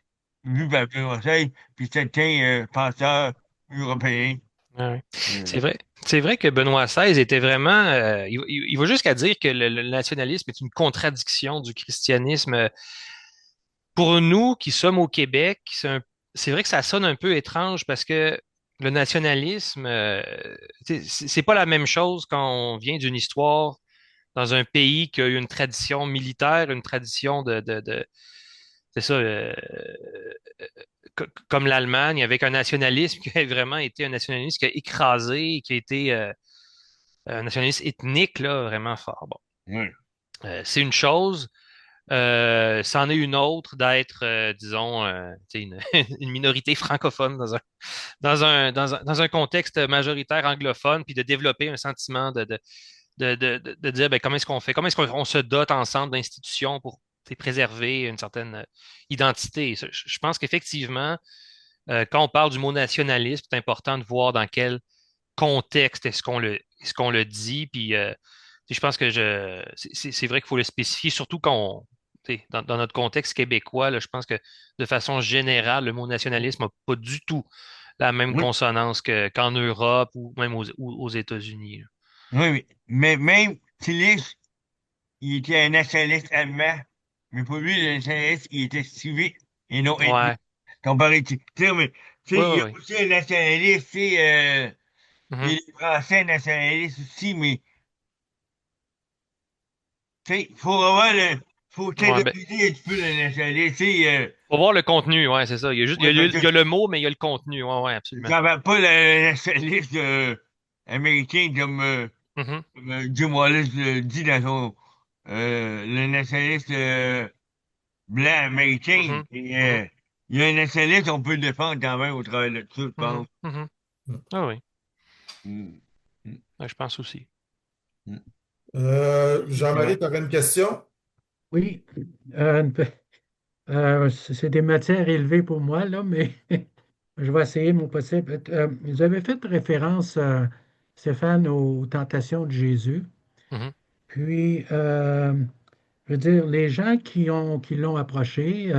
vu par Benoît XVI, puis certains penseurs européens. Ouais, ouais. Euh, C'est vrai. C'est vrai que Benoît XVI était vraiment. Il va jusqu'à dire que le nationalisme est une contradiction du christianisme. Pour nous qui sommes au Québec, c'est vrai que ça sonne un peu étrange parce que le nationalisme, c'est pas la même chose quand on vient d'une histoire dans un pays qui a eu une tradition militaire, une tradition c'est ça, comme l'Allemagne, avec un nationalisme qui a vraiment été un nationalisme qui a écrasé, qui a été un nationalisme ethnique, là, vraiment fort. Bon. ouais. C'est une chose. C'en est une autre d'être, disons, tu sais, une minorité francophone dans un contexte majoritaire anglophone, puis de développer un sentiment de dire ben, comment est-ce qu'on fait, comment est-ce qu'on se dote ensemble d'institutions pour tu sais, préserver une certaine identité. Je pense qu'effectivement, quand on parle du mot nationalisme, c'est important de voir dans quel contexte est-ce qu'on le dit, puis je pense que c'est vrai qu'il faut le spécifier, surtout quand tu sais, dans notre contexte québécois, là, je pense que de façon générale, le mot nationalisme n'a pas du tout la même Oui, consonance qu'en Europe ou même aux États-Unis, là. oui, oui. Mais même Tillich, il était un nationaliste allemand, mais pour lui, le nationaliste, il était civique et non ethnique. Ouais, Comparé, tu sais, mais, tu sais, ouais, il y ouais, a ouais. aussi un nationaliste, tu sais, Mhm. les Français nationalistes aussi, mais, tu sais, faut avoir faut Ouais, ben, théoriser un petit peu le nationaliste, tu sais, faut voir le contenu, ouais, c'est ça. Il y a juste, ouais, parce il que y a le mot, mais il y a le contenu, ouais, ouais, absolument. j'en parle pas le nationaliste américain comme, Mhm, Jim Wallace le dit dans son, le nationaliste, blanc américain. mhm, Et, mhm, il y a un nationaliste, on peut le défendre quand même au travers de ça, je mhm, pense. mhm. Ah oui, Mm. Mm. ouais, je pense aussi. Mm. Jean-Marie, Ouais. tu aurais une question? Oui, c'est des matières élevées pour moi, là, mais je vais essayer mon possible. Vous avez fait référence, Stéphane, aux tentations de Jésus. Mhm, Puis, je veux dire, les gens qui l'ont approché,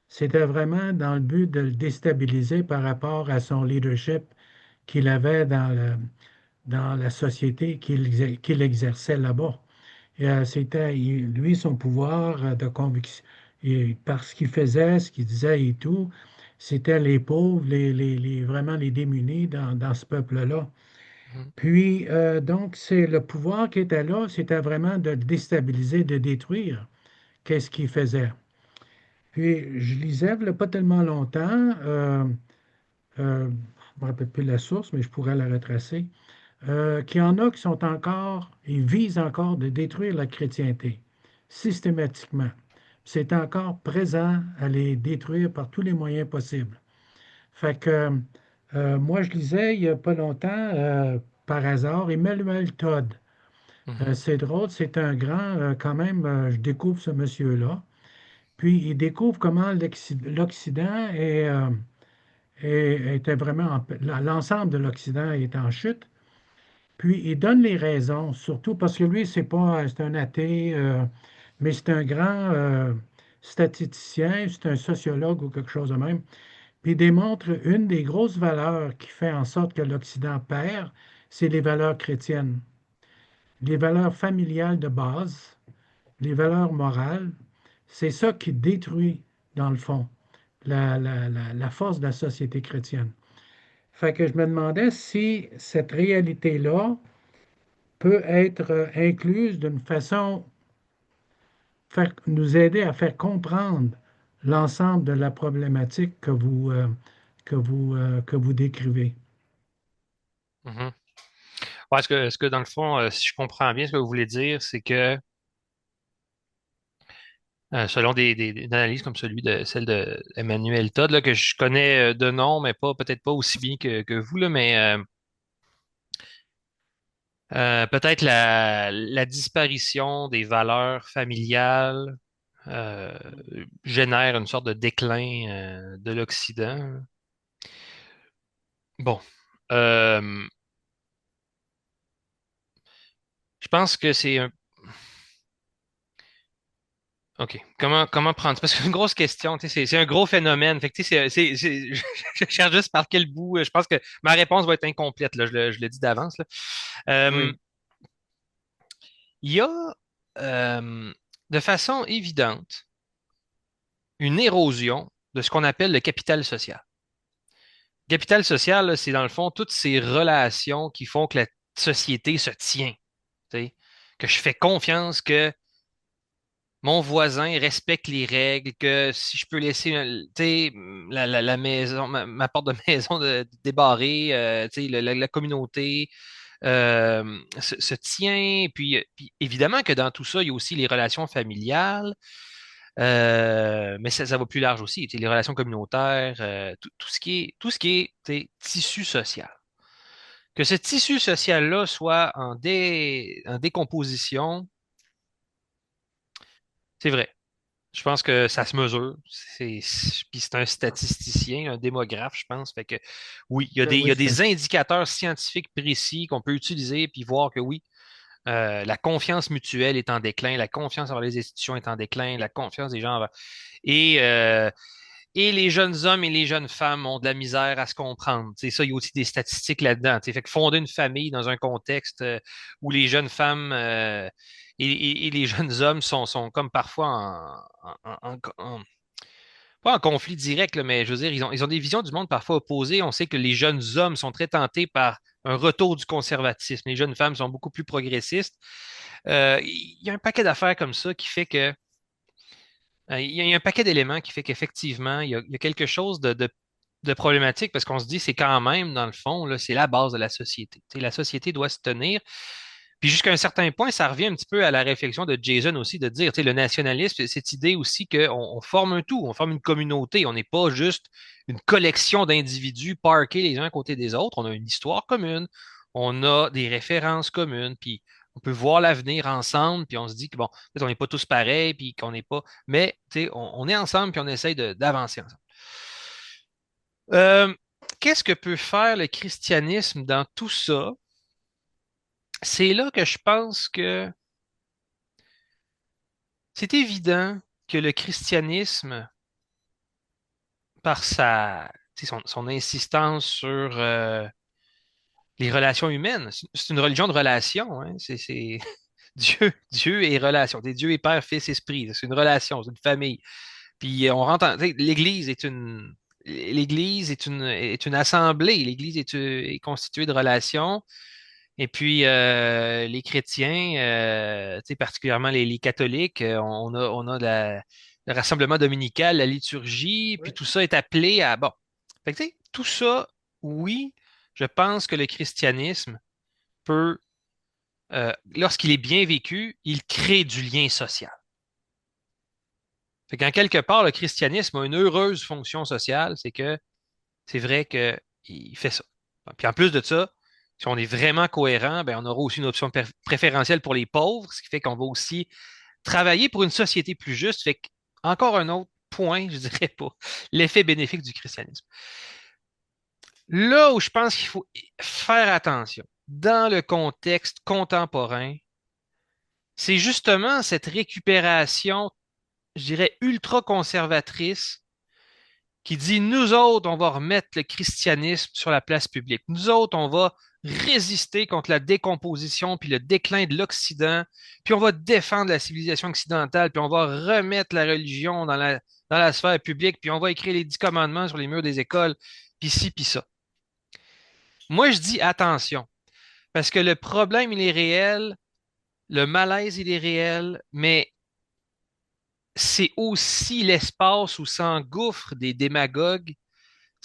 c'était vraiment dans le but de le déstabiliser par rapport à son leadership qu'il avait dans la société qu'il exerçait là-bas. Et, lui, son pouvoir de conviction, et par ce qu'il faisait, ce qu'il disait et tout, c'était les pauvres, vraiment les démunis dans ce peuple-là. Mhm. Puis, donc, c'est le pouvoir qui était là, c'était vraiment de le déstabiliser, de détruire. Qu'est-ce qu'il faisait? Puis, je lisais, il n'y a pas tellement longtemps, je ne me rappelle plus la source, mais je pourrais la retracer, qu'il y en a qui sont encore, ils visent encore de détruire la chrétienté, systématiquement. C'est encore présent à les détruire par tous les moyens possibles. Fait que moi, je lisais il n'y a pas longtemps, par hasard, Emmanuel Todd. Mhm. C'est drôle, c'est un grand, quand même, je découvre ce monsieur-là. Puis il découvre comment l'Occident était vraiment, l'ensemble de l'Occident est en chute. Puis il donne les raisons, surtout parce que lui, c'est un athée, mais c'est un grand statisticien, c'est un sociologue ou quelque chose de même. Puis il démontre une des grosses valeurs qui fait en sorte que l'Occident perd, c'est les valeurs chrétiennes, les valeurs familiales de base, les valeurs morales. C'est ça qui détruit, dans le fond, la force de la société chrétienne. Fait que je me demandais si cette réalité-là peut être incluse d'une façon, nous aider à faire comprendre l'ensemble de la problématique que vous décrivez. Mhm. Ouais, est-ce que dans le fond, si je comprends bien, ce que vous voulez dire, c'est que selon des analyses comme celle de Emmanuel Todd, là, que je connais de nom, mais peut-être pas aussi bien que vous, là, mais peut-être la disparition des valeurs familiales euh, génère une sorte de déclin de l'Occident. Bon. Euh, je pense que c'est un. OK. Comment prendre? Parce que c'est une grosse question, tu sais, c'est un gros phénomène. Fait que, tu sais, je cherche juste par quel bout. Je pense que ma réponse va être incomplète, là, je le dis d'avance, là. Euh, Oui, il y a, euh, de façon évidente, une érosion de ce qu'on appelle le capital social. Capital social, là, c'est dans le fond toutes ces relations qui font que la société se tient. Tu sais. Que je fais confiance que mon voisin respecte les règles, que si je peux laisser tu sais, la maison, ma porte de maison débarrée, tu sais, la communauté se tient. Puis évidemment que dans tout ça, il y a aussi les relations familiales, mais ça va plus large aussi. Tu sais, les relations communautaires, tout ce qui est tu sais, tissu social. Que ce tissu social-là soit en décomposition, c'est vrai. Je pense que ça se mesure. Puis c'est un statisticien, un démographe, je pense. Fait que oui, ben il oui, y a des indicateurs scientifiques précis qu'on peut utiliser puis voir que oui, la confiance mutuelle est en déclin, la confiance envers les institutions est en déclin, la confiance des gens et, euh, et les jeunes hommes et les jeunes femmes ont de la misère à se comprendre. C'est ça, il y a aussi des statistiques là-dedans. Fait que fonder une famille dans un contexte où les jeunes femmes et les jeunes hommes sont comme parfois pas en conflit direct, là, mais je veux dire, ils ont des visions du monde parfois opposées. On sait que les jeunes hommes sont très tentés par un retour du conservatisme. Les jeunes femmes sont beaucoup plus progressistes. Il y a un paquet d'affaires comme ça qui fait que il y a un paquet d'éléments qui fait qu'effectivement, il y a quelque chose de problématique parce qu'on se dit c'est quand même, dans le fond, là, c'est la base de la société. Tu sais, la société doit se tenir. Puis jusqu'à un certain point, ça revient un petit peu à la réflexion de Jason aussi, de dire, tu sais, le nationalisme, c'est cette idée aussi qu'on forme un tout, on forme une communauté, on n'est pas juste une collection d'individus parqués les uns à côté des autres, on a une histoire commune, on a des références communes, puis on peut voir l'avenir ensemble, puis on se dit que bon, peut-être on n'est pas tous pareils, puis qu'on n'est pas, mais tu sais, on est ensemble, puis on essaye d'avancer ensemble. Euh, qu'est-ce que peut faire le christianisme dans tout ça? C'est là que je pense que c'est évident que le christianisme, par tu sais, son insistance sur les relations humaines. C'est une religion de relations, hein. Dieu et relation. Dieu est Père, Fils, Esprit. C'est une relation, c'est une famille. Puis on rentre tu sais, l'Église est une assemblée. L'Église est constituée de relations. Et puis les chrétiens, tu sais, particulièrement les catholiques, on a le rassemblement dominical, la liturgie, puis Oui. tout ça est appelé à bon. Fait que, tu sais, tout ça, oui, je pense que le christianisme peut, lorsqu'il est bien vécu, il crée du lien social. Fait qu'en quelque part, le christianisme a une heureuse fonction sociale, c'est que c'est vrai qu'il fait ça. Puis en plus de ça, si on est vraiment cohérent, ben on aura aussi une option préférentielle pour les pauvres, ce qui fait qu'on va aussi travailler pour une société plus juste. Fait que, encore un autre point, je dirais pas, l'effet bénéfique du christianisme. Là où je pense qu'il faut faire attention, dans le contexte contemporain, c'est justement cette récupération, je dirais, ultra conservatrice qui dit, nous autres, on va remettre le christianisme sur la place publique. Nous autres, on va résister contre la décomposition puis le déclin de l'Occident, puis on va défendre la civilisation occidentale, puis on va remettre la religion dans la sphère publique, puis on va écrire les 10 commandements sur les murs des écoles, puis ci, puis ça. Moi, je dis attention, parce que le problème, il est réel, le malaise, il est réel, mais c'est aussi l'espace où s'engouffrent des démagogues,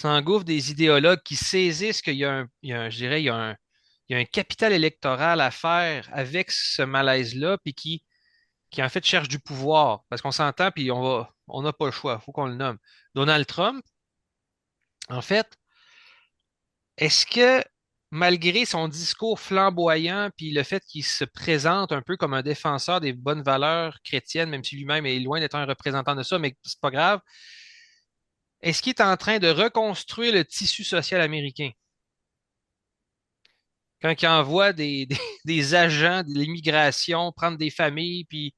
s'engouffrent des idéologues qui saisissent qu'il y a je dirais, il y a un capital électoral à faire avec ce malaise-là, puis qui en fait cherche du pouvoir. Parce qu'on s'entend, puis on n'a pas le choix, il faut qu'on le nomme. Donald Trump, en fait, est-ce que malgré son discours flamboyant, puis le fait qu'il se présente un peu comme un défenseur des bonnes valeurs chrétiennes, même si lui-même est loin d'être un représentant de ça, mais c'est pas grave, est-ce qu'il est en train de reconstruire le tissu social américain? Quand il envoie des agents de l'immigration prendre des familles, puis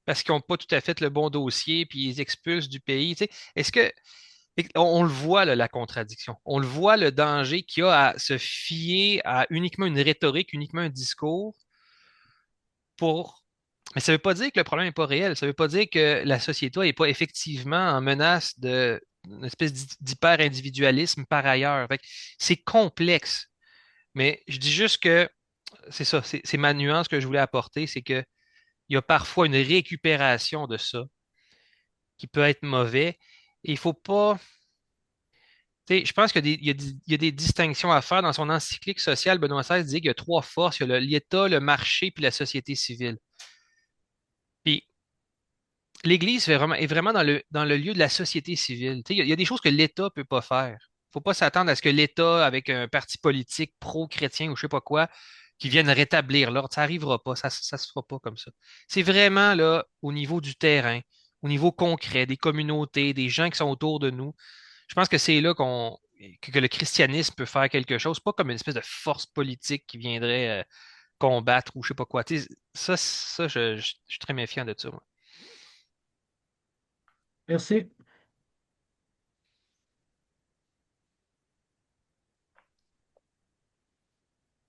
parce qu'ils n'ont pas tout à fait le bon dossier, puis ils les expulsent du pays, tu sais, est-ce que on le voit, là, la contradiction. On le voit, le danger qu'il y a à se fier à uniquement une rhétorique, uniquement un discours pour. Mais ça ne veut pas dire que le problème n'est pas réel. Ça ne veut pas dire que la société n'est pas effectivement en menace d'une espèce d'hyper-individualisme par ailleurs. Fait que c'est complexe. Mais je dis juste que c'est ça, c'est ma nuance que je voulais apporter, c'est que il y a parfois une récupération de ça qui peut être mauvais. Et il faut pas. Tu sais, je pense qu'il y a des distinctions à faire. Dans son encyclique sociale, Benoît XVI dit qu'il y a trois forces. Il y a l'État, le marché, puis la société civile. Puis l'Église est vraiment dans le lieu de la société civile. Tu sais, il y a des choses que l'État ne peut pas faire. Il ne faut pas s'attendre à ce que l'État, avec un parti politique pro-chrétien ou je ne sais pas quoi, qui vienne rétablir l'ordre. Ça n'arrivera pas. Ça ne se fera pas comme ça. C'est vraiment là, au niveau du terrain, au niveau concret, des communautés, des gens qui sont autour de nous. Je pense que c'est là que le christianisme peut faire quelque chose, pas comme une espèce de force politique qui viendrait combattre ou je sais pas quoi. Tu sais, ça, je suis très méfiant de ça, moi. Merci.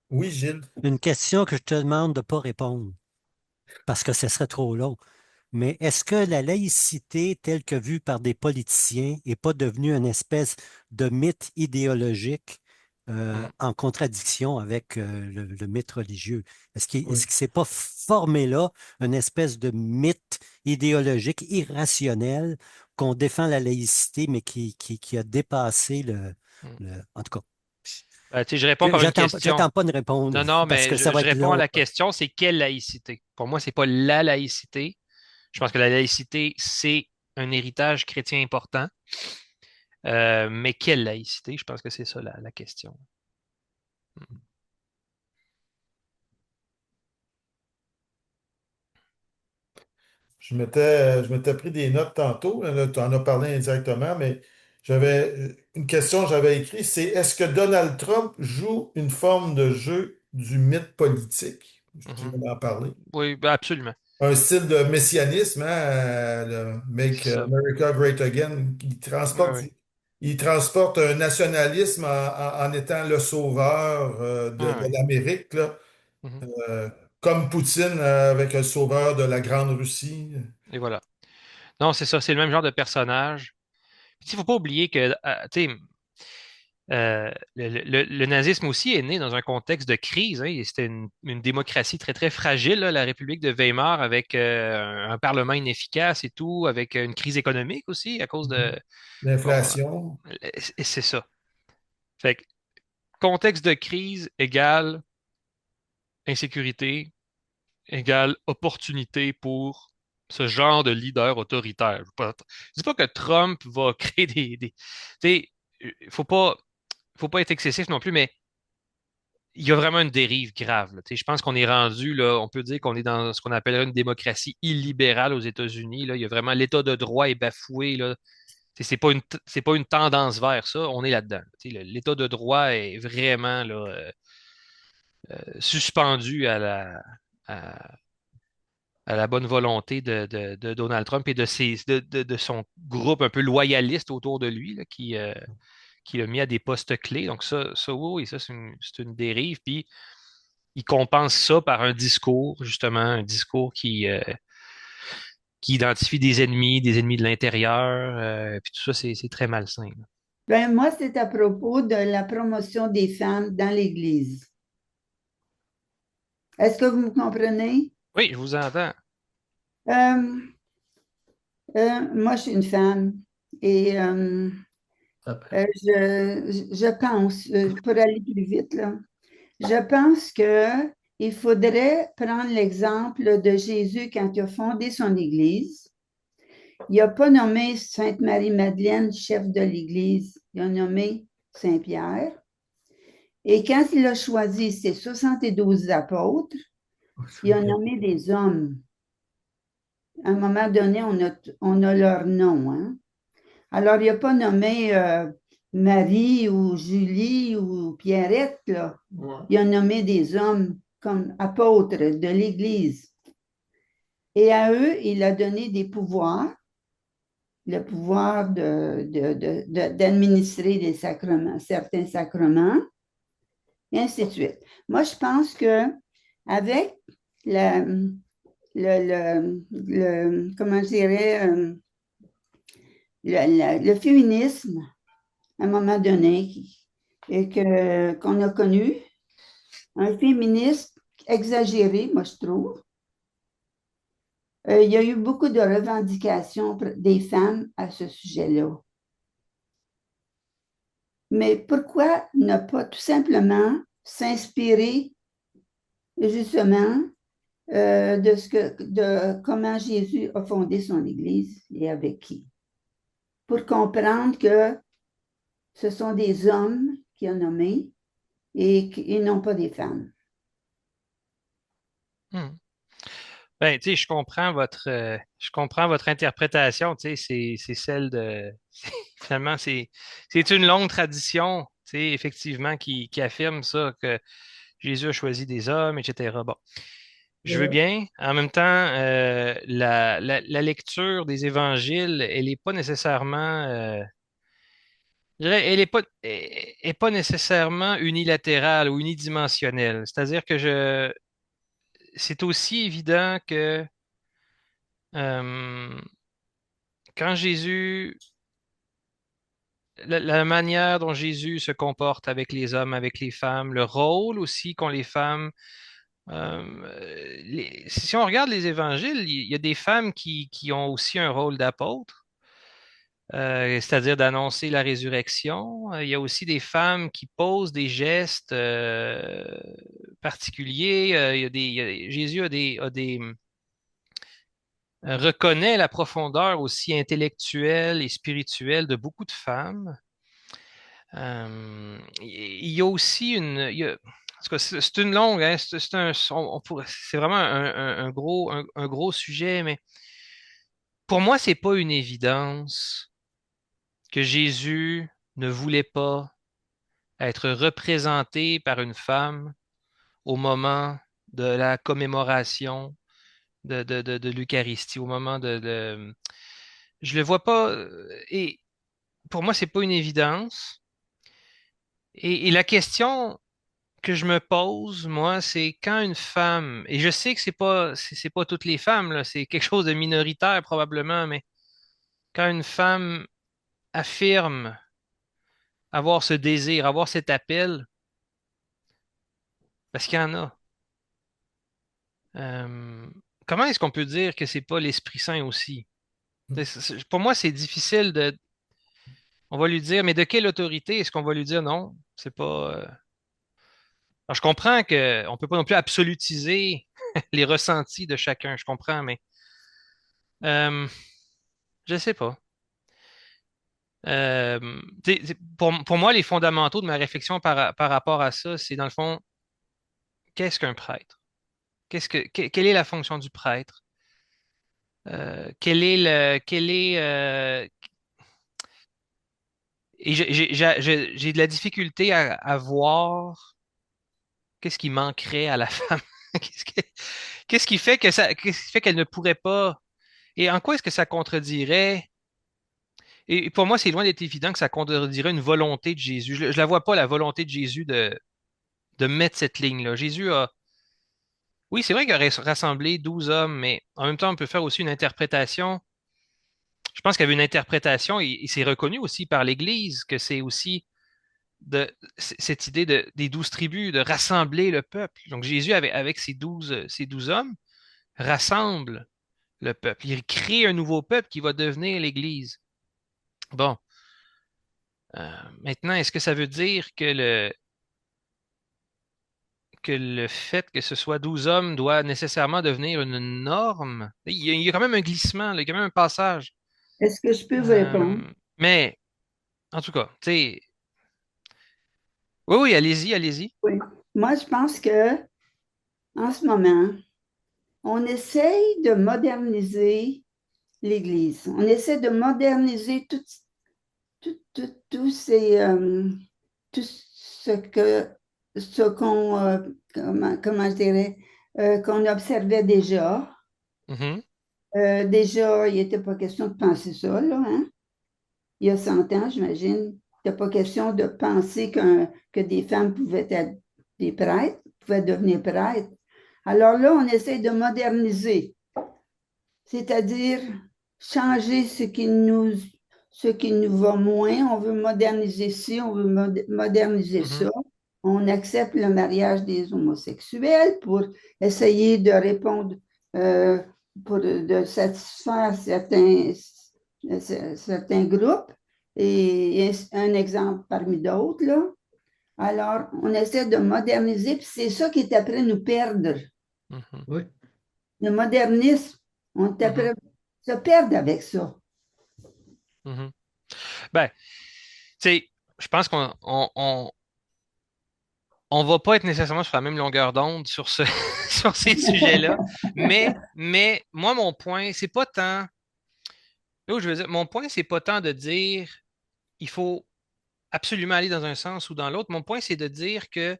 Oui, Gilles. Une question que je te demande de ne pas répondre parce que ce serait trop long. Mais est-ce que la laïcité, telle que vue par des politiciens, n'est pas devenue une espèce de mythe idéologique Hmm. en contradiction avec le mythe religieux? Est-ce qu'il Oui. est-ce qu'il ne s'est pas formé là une espèce de mythe idéologique irrationnel qu'on défend la laïcité, mais qui a dépassé Hmm. En tout cas, Tu sais, je réponds par une question. j'attends pas de répondre Non, non, parce mais que je, ça va je être réponds à long. la question, c'est quelle laïcité? Pour moi, c'est pas la laïcité. Je pense que la laïcité, c'est un héritage chrétien important. Mais quelle laïcité? Je pense que c'est ça la question. Je m'étais pris des notes tantôt. Là, tu en as parlé indirectement, mais j'avais une question que j'avais écrite, c'est est-ce que Donald Trump joue une forme de jeu du mythe politique? Tu Mhm. viens d'en parler. Oui, ben absolument. Un style de messianisme, hein, le C'est Make ça. America Great Again, qui Oui, transporte oui. il transporte un nationalisme en étant le sauveur Ah, de ouais. l'Amérique, là. Mhm. Euh, comme Poutine avec le sauveur de la Grande Russie. Et voilà. Non, c'est ça, c'est le même genre de personnage. Il ne faut pas oublier que tu sais, le nazisme aussi est né dans un contexte de crise, hein. C'était une démocratie très, très fragile, là, la République de Weimar, avec un parlement inefficace et tout, avec une crise économique aussi à cause de... bon, L'inflation. et c'est ça. Fait que contexte de crise égale insécurité, égale opportunité pour ce genre de leader autoritaire. Je dis pas que Trump va créer tu sais, faut pas être excessif non plus, mais il y a vraiment une dérive grave, là. Tu sais, je pense qu'on est rendu, là, on peut dire qu'on est dans ce qu'on appellerait une démocratie illibérale aux États-Unis, là. Il y a vraiment l'état de droit est bafoué, là. Tu sais, c'est pas une tendance vers ça, on est là-dedans. Tu sais, l'état de droit est vraiment là, suspendu à, à la bonne volonté de Donald Trump et de son groupe un peu loyaliste autour de lui, là, qui l'a mis à des postes clés. Donc oui, oui, ça, c'est une dérive. Puis il compense ça par un discours, justement, un discours qui identifie des ennemis de l'intérieur, puis tout ça, c'est très malsain, là. Ben, moi, c'est à propos de la promotion des femmes dans l'Église. Est-ce que vous me comprenez? Oui, je vous entends. Euh, moi, je suis une femme et je pense, pour aller plus vite, là, je pense que il faudrait prendre l'exemple de Jésus quand il a fondé son Église. Il n'a pas nommé Sainte Marie-Madeleine chef de l'Église, il a nommé Saint-Pierre. Et quand il a choisi ses 72 apôtres, il a nommé des hommes. À un moment donné, on a leur nom, hein. Alors, il n'a pas nommé Marie ou Julie ou Pierrette, là. Ouais. Il a nommé des hommes comme apôtres de l'Église. Et à eux, il a donné des pouvoirs, le pouvoir d'administrer des sacrements, certains sacrements, et ainsi de suite. Moi, je pense que avec comment je dirais, le féminisme, à un moment donné, qu'on a connu, un féminisme exagéré, moi, je trouve. Il y a eu beaucoup de revendications des femmes à ce sujet-là. Mais pourquoi ne pas tout simplement s'inspirer justement de comment Jésus a fondé son Église et avec qui? Pour comprendre que ce sont des hommes qu'il a nommés et non pas des femmes. Hmm. Ben, tu sais, je comprends votre interprétation, tu sais, c'est celle de, finalement, c'est une longue tradition, tu sais, effectivement, qui affirme ça, que Jésus a choisi des hommes, etc. Bon, je veux bien. En même temps, la lecture des évangiles, elle n'est pas nécessairement, je dirais, elle est pas nécessairement unilatérale ou unidimensionnelle. C'est-à-dire que c'est aussi évident que euh, quand Jésus, la manière dont Jésus se comporte avec les hommes, avec les femmes, le rôle aussi qu'ont les femmes. Si on regarde les évangiles, il y a des femmes qui ont aussi un rôle d'apôtre, c'est-à-dire d'annoncer la résurrection. Il y a aussi des femmes qui posent des gestes particuliers. Jésus reconnaît la profondeur aussi intellectuelle et spirituelle de beaucoup de femmes. Il y a aussi en tout cas, c'est une longue, hein, c'est vraiment un gros sujet, mais pour moi, c'est pas une évidence que Jésus ne voulait pas être représenté par une femme au moment de la commémoration de l'Eucharistie, au moment je le vois pas, et pour moi, c'est pas une évidence. Et la question que je me pose, moi, c'est quand une femme, et je sais que c'est pas toutes les femmes, là, c'est quelque chose de minoritaire probablement, mais quand une femme affirme avoir ce désir, avoir cet appel, parce qu'il y en a, euh, comment est-ce qu'on peut dire que c'est pas l'Esprit Saint aussi? Pour moi, c'est difficile de. On va lui dire, mais de quelle autorité est-ce qu'on va lui dire non? C'est pas. Alors, je comprends qu'on peut pas non plus absolutiser les ressentis de chacun, je comprends, mais euh, je sais pas. Pour moi, les fondamentaux de ma réflexion par rapport à ça, c'est dans le fond, qu'est-ce qu'un prêtre? Quelle est la fonction du prêtre? Quel est, et j'ai de la difficulté à voir qu'est-ce qui manquerait à la femme. Qu'est-ce que- qu'est-ce qui fait que qu'est-ce qui fait qu'elle ne pourrait pas, et en quoi est-ce que ça contredirait? Et pour moi, c'est loin d'être évident que ça contredirait une volonté de Jésus. Je la vois pas, la volonté de Jésus de mettre cette ligne-là. Jésus a, oui, c'est vrai qu'il aurait rassemblé 12 hommes, mais en même temps, on peut faire aussi une interprétation. Je pense qu'il y avait une interprétation, et c'est reconnu aussi par l'Église, que c'est aussi cette idée des 12 tribus, de rassembler le peuple. Donc Jésus, avec ces 12 hommes, rassemble le peuple. Il crée un nouveau peuple qui va devenir l'Église. Bon, maintenant, est-ce que ça veut dire que le fait que ce soit 12 hommes doit nécessairement devenir une norme? Il y a quand même un glissement, là, il y a quand même un passage. Est-ce que je peux vous répondre? Mais, en tout cas, tu sais, oui, oui, allez-y, allez-y. Oui. Moi, je pense que en ce moment, on essaye de moderniser l'Église. On essaie de moderniser tout tout ce qu'on, comment je dirais, qu'on observait déjà. Mhm, Déjà, il n'était pas question de penser ça, là, hein? Il y a 100 ans, j'imagine. Il n'était pas question de penser que des femmes pouvaient être des prêtres, pouvaient devenir prêtres. Alors là, on essaie de moderniser, c'est-à-dire changer ce qui nous va moins. On veut moderniser ci, on veut moderniser mhm, ça. On accepte le mariage des homosexuels pour essayer de répondre, euh, pour de satisfaire certains groupes. Et un exemple parmi d'autres, là. Alors, on essaie de moderniser, puis c'est ça qui est après nous perdre. mhm, Oui. Le modernisme, on est mhm, après se perdre avec ça. mhm. Ben, tu sais, je pense on va pas être nécessairement sur la même longueur d'onde sur sur ces sujets-là, mais moi, mon point, c'est pas tant, là où je veux dire, mon point, c'est pas tant de dire il faut absolument aller dans un sens ou dans l'autre. Mon point, c'est de dire que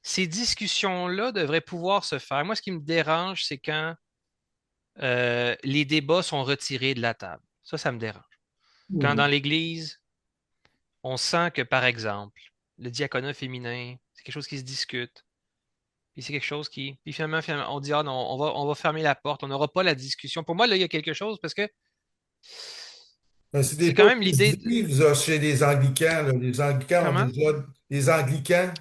ces discussions-là devraient pouvoir se faire. Moi, ce qui me dérange, c'est quand les débats sont retirés de la table. Ça me dérange. Quand dans Mhm. l'Église, on sent que, par exemple, le diaconat féminin, c'est quelque chose qui se discute. Puis c'est quelque chose qui. Puis finalement, on dit, ah non, on va fermer la porte, on n'aura pas la discussion. Pour moi, là, il y a quelque chose parce que C'est des c'est quand choses même qui se l'idée. vivent là, chez les Anglicans, là. Les Anglicans ont Comment? déjà, les Anglicans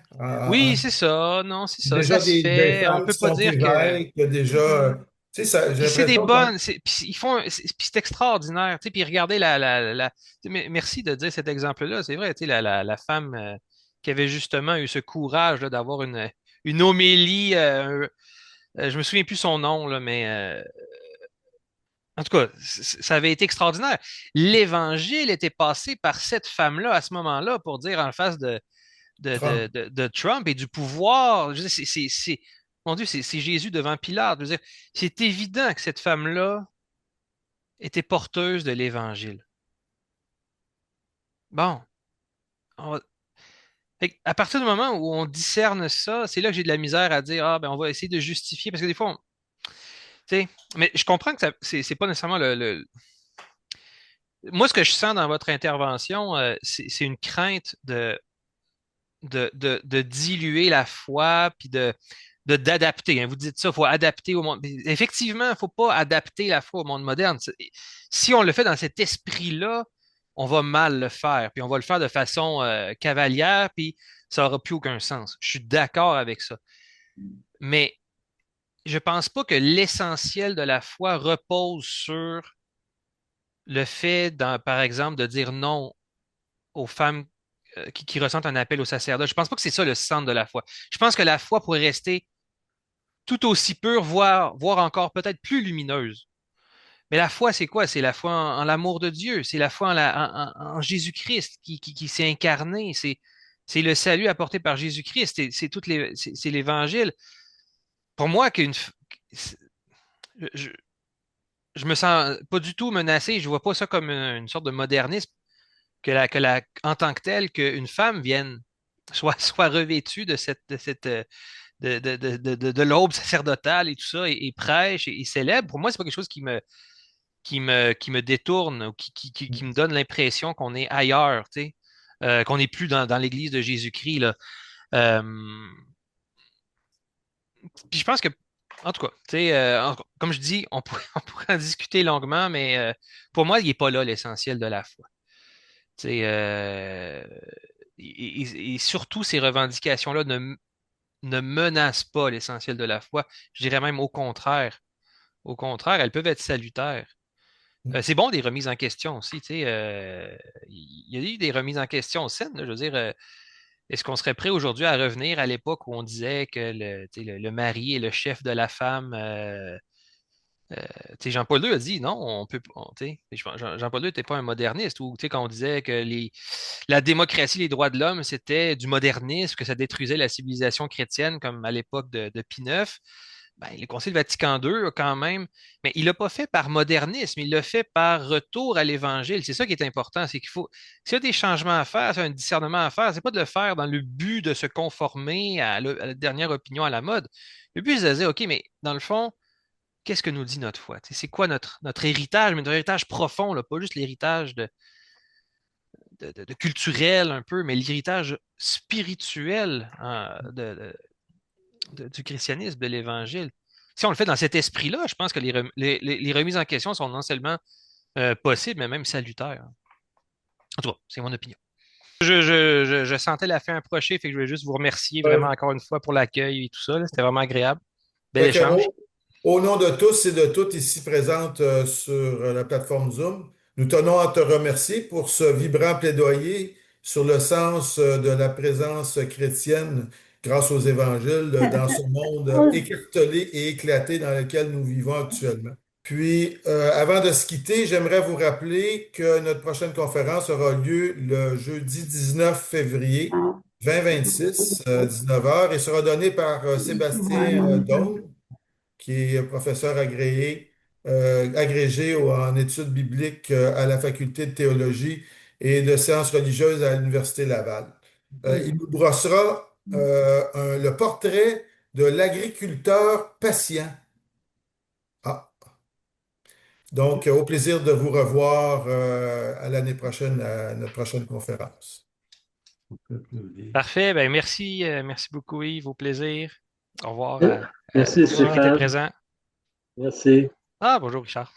Oui, c'est ça. Non, c'est ça. Ça déjà se des fait. On femmes peut qui pas sont dire que. évêques, il y a déjà, tu sais, j'ai Puis c'est des l'impression qu'on. bonnes. Puis ils font. Puis c'est extraordinaire. Tu sais, puis regardez merci de dire cet exemple-là. C'est vrai, tu sais, la femme qui avait justement eu ce courage là, d'avoir une homélie. Je me souviens plus son nom, là, mais en tout cas, ça avait été extraordinaire. L'Évangile était passé par cette femme-là à ce moment-là pour dire en face Trump. de Trump et du pouvoir. Je veux dire, mon Dieu, c'est Jésus devant Pilate. Je veux dire, c'est évident que cette femme-là était porteuse de l'Évangile. Bon, à partir du moment où on discerne ça, c'est là que j'ai de la misère à dire, ah, ben, on va essayer de justifier, parce que des fois, tu sais, mais je comprends que c'est pas nécessairement moi, ce que je sens dans votre intervention, c'est une crainte de diluer la foi, puis d'adapter. Hein. Vous dites ça, il faut adapter au monde. Effectivement, il ne faut pas adapter la foi au monde moderne. Si on le fait dans cet esprit-là, on va mal le faire, puis on va le faire de façon cavalière, puis ça n'aura plus aucun sens. Je suis d'accord avec ça. Mais je pense pas que l'essentiel de la foi repose sur le fait, par exemple, de dire non aux femmes qui ressentent un appel au sacerdoce. Je pense pas que c'est ça le centre de la foi. Je pense que la foi pourrait rester tout aussi pure, voire encore peut-être plus lumineuse. Mais la foi, c'est quoi? C'est la foi en l'amour de Dieu. C'est la foi en Jésus-Christ qui s'est incarné. C'est le salut apporté par Jésus-Christ. C'est l'Évangile. Pour moi, je, je me sens pas du tout menacé. Je vois pas ça comme une sorte de modernisme en tant que tel, qu'une femme vienne, soit revêtue de l'aube sacerdotale et tout ça, et prêche et célèbre. Pour moi, c'est pas quelque chose qui me détourne ou qui me donne l'impression qu'on est ailleurs, tu sais, qu'on n'est plus dans l'Église de Jésus-Christ, là. Euh, Puis je pense que, en tout cas, tu sais, comme je dis, on pourrait en discuter longuement, mais pour moi, il n'est pas là l'essentiel de la foi. Tu sais, et surtout, ces revendications-là ne menacent pas l'essentiel de la foi. Je dirais même au contraire. Au contraire, elles peuvent être salutaires. C'est bon des remises en question aussi. Tu sais, il y a eu des remises en question saines. Là, je veux dire, est-ce qu'on serait prêt aujourd'hui à revenir à l'époque où on disait que tu sais, le mari est le chef de la femme? Tu sais, Jean-Paul II a dit non, on peut. Tu sais, Jean-Paul II n'était pas un moderniste. Ou tu sais, quand on disait que la démocratie, les droits de l'homme, c'était du modernisme, que ça détruisait la civilisation chrétienne, comme à l'époque de Pie IX. Ben, le Concile Vatican II, quand même, mais il l'a pas fait par modernisme, il l'a fait par retour à l'Évangile. C'est ça qui est important, c'est qu'il faut, s'il y a des changements à faire, s'il y a un discernement à faire, c'est pas de le faire dans le but de se conformer à la dernière opinion à la mode. Le but, c'est de dire, OK, mais dans le fond, qu'est-ce que nous dit notre foi? C'est quoi notre héritage, mais notre héritage profond, là, pas juste l'héritage de culturel un peu, mais l'héritage spirituel du christianisme, de l'Évangile. Si on le fait dans cet esprit-là, je pense que les remises en question sont non seulement possibles, mais même salutaires. En tout cas, c'est mon opinion. Je sentais la fin approcher, fait que je voulais juste vous remercier vraiment Ouais. encore une fois pour l'accueil et tout ça. C'était vraiment agréable. Bel Fait que, échange. au nom de tous et de toutes ici présentes sur la plateforme Zoom, nous tenons à te remercier pour ce vibrant plaidoyer sur le sens de la présence chrétienne grâce aux évangiles dans ce monde écartelé et éclaté dans lequel nous vivons actuellement. Puis, avant de se quitter, j'aimerais vous rappeler que notre prochaine conférence aura lieu le jeudi 19 février 2026, 19 heures, et sera donnée par Sébastien Dôme, qui est professeur agrégé en études bibliques à la faculté de théologie et de sciences religieuses à l'Université Laval. Il nous brossera le portrait de l'agriculteur patient. Ah, donc, au plaisir de vous revoir à l'année prochaine, à notre prochaine conférence. Parfait. Ben, merci, merci beaucoup, Yves. Au plaisir. Au revoir Merci, à tous ceux qui étaient Stéphane. présents. Merci. Ah, bonjour, Richard.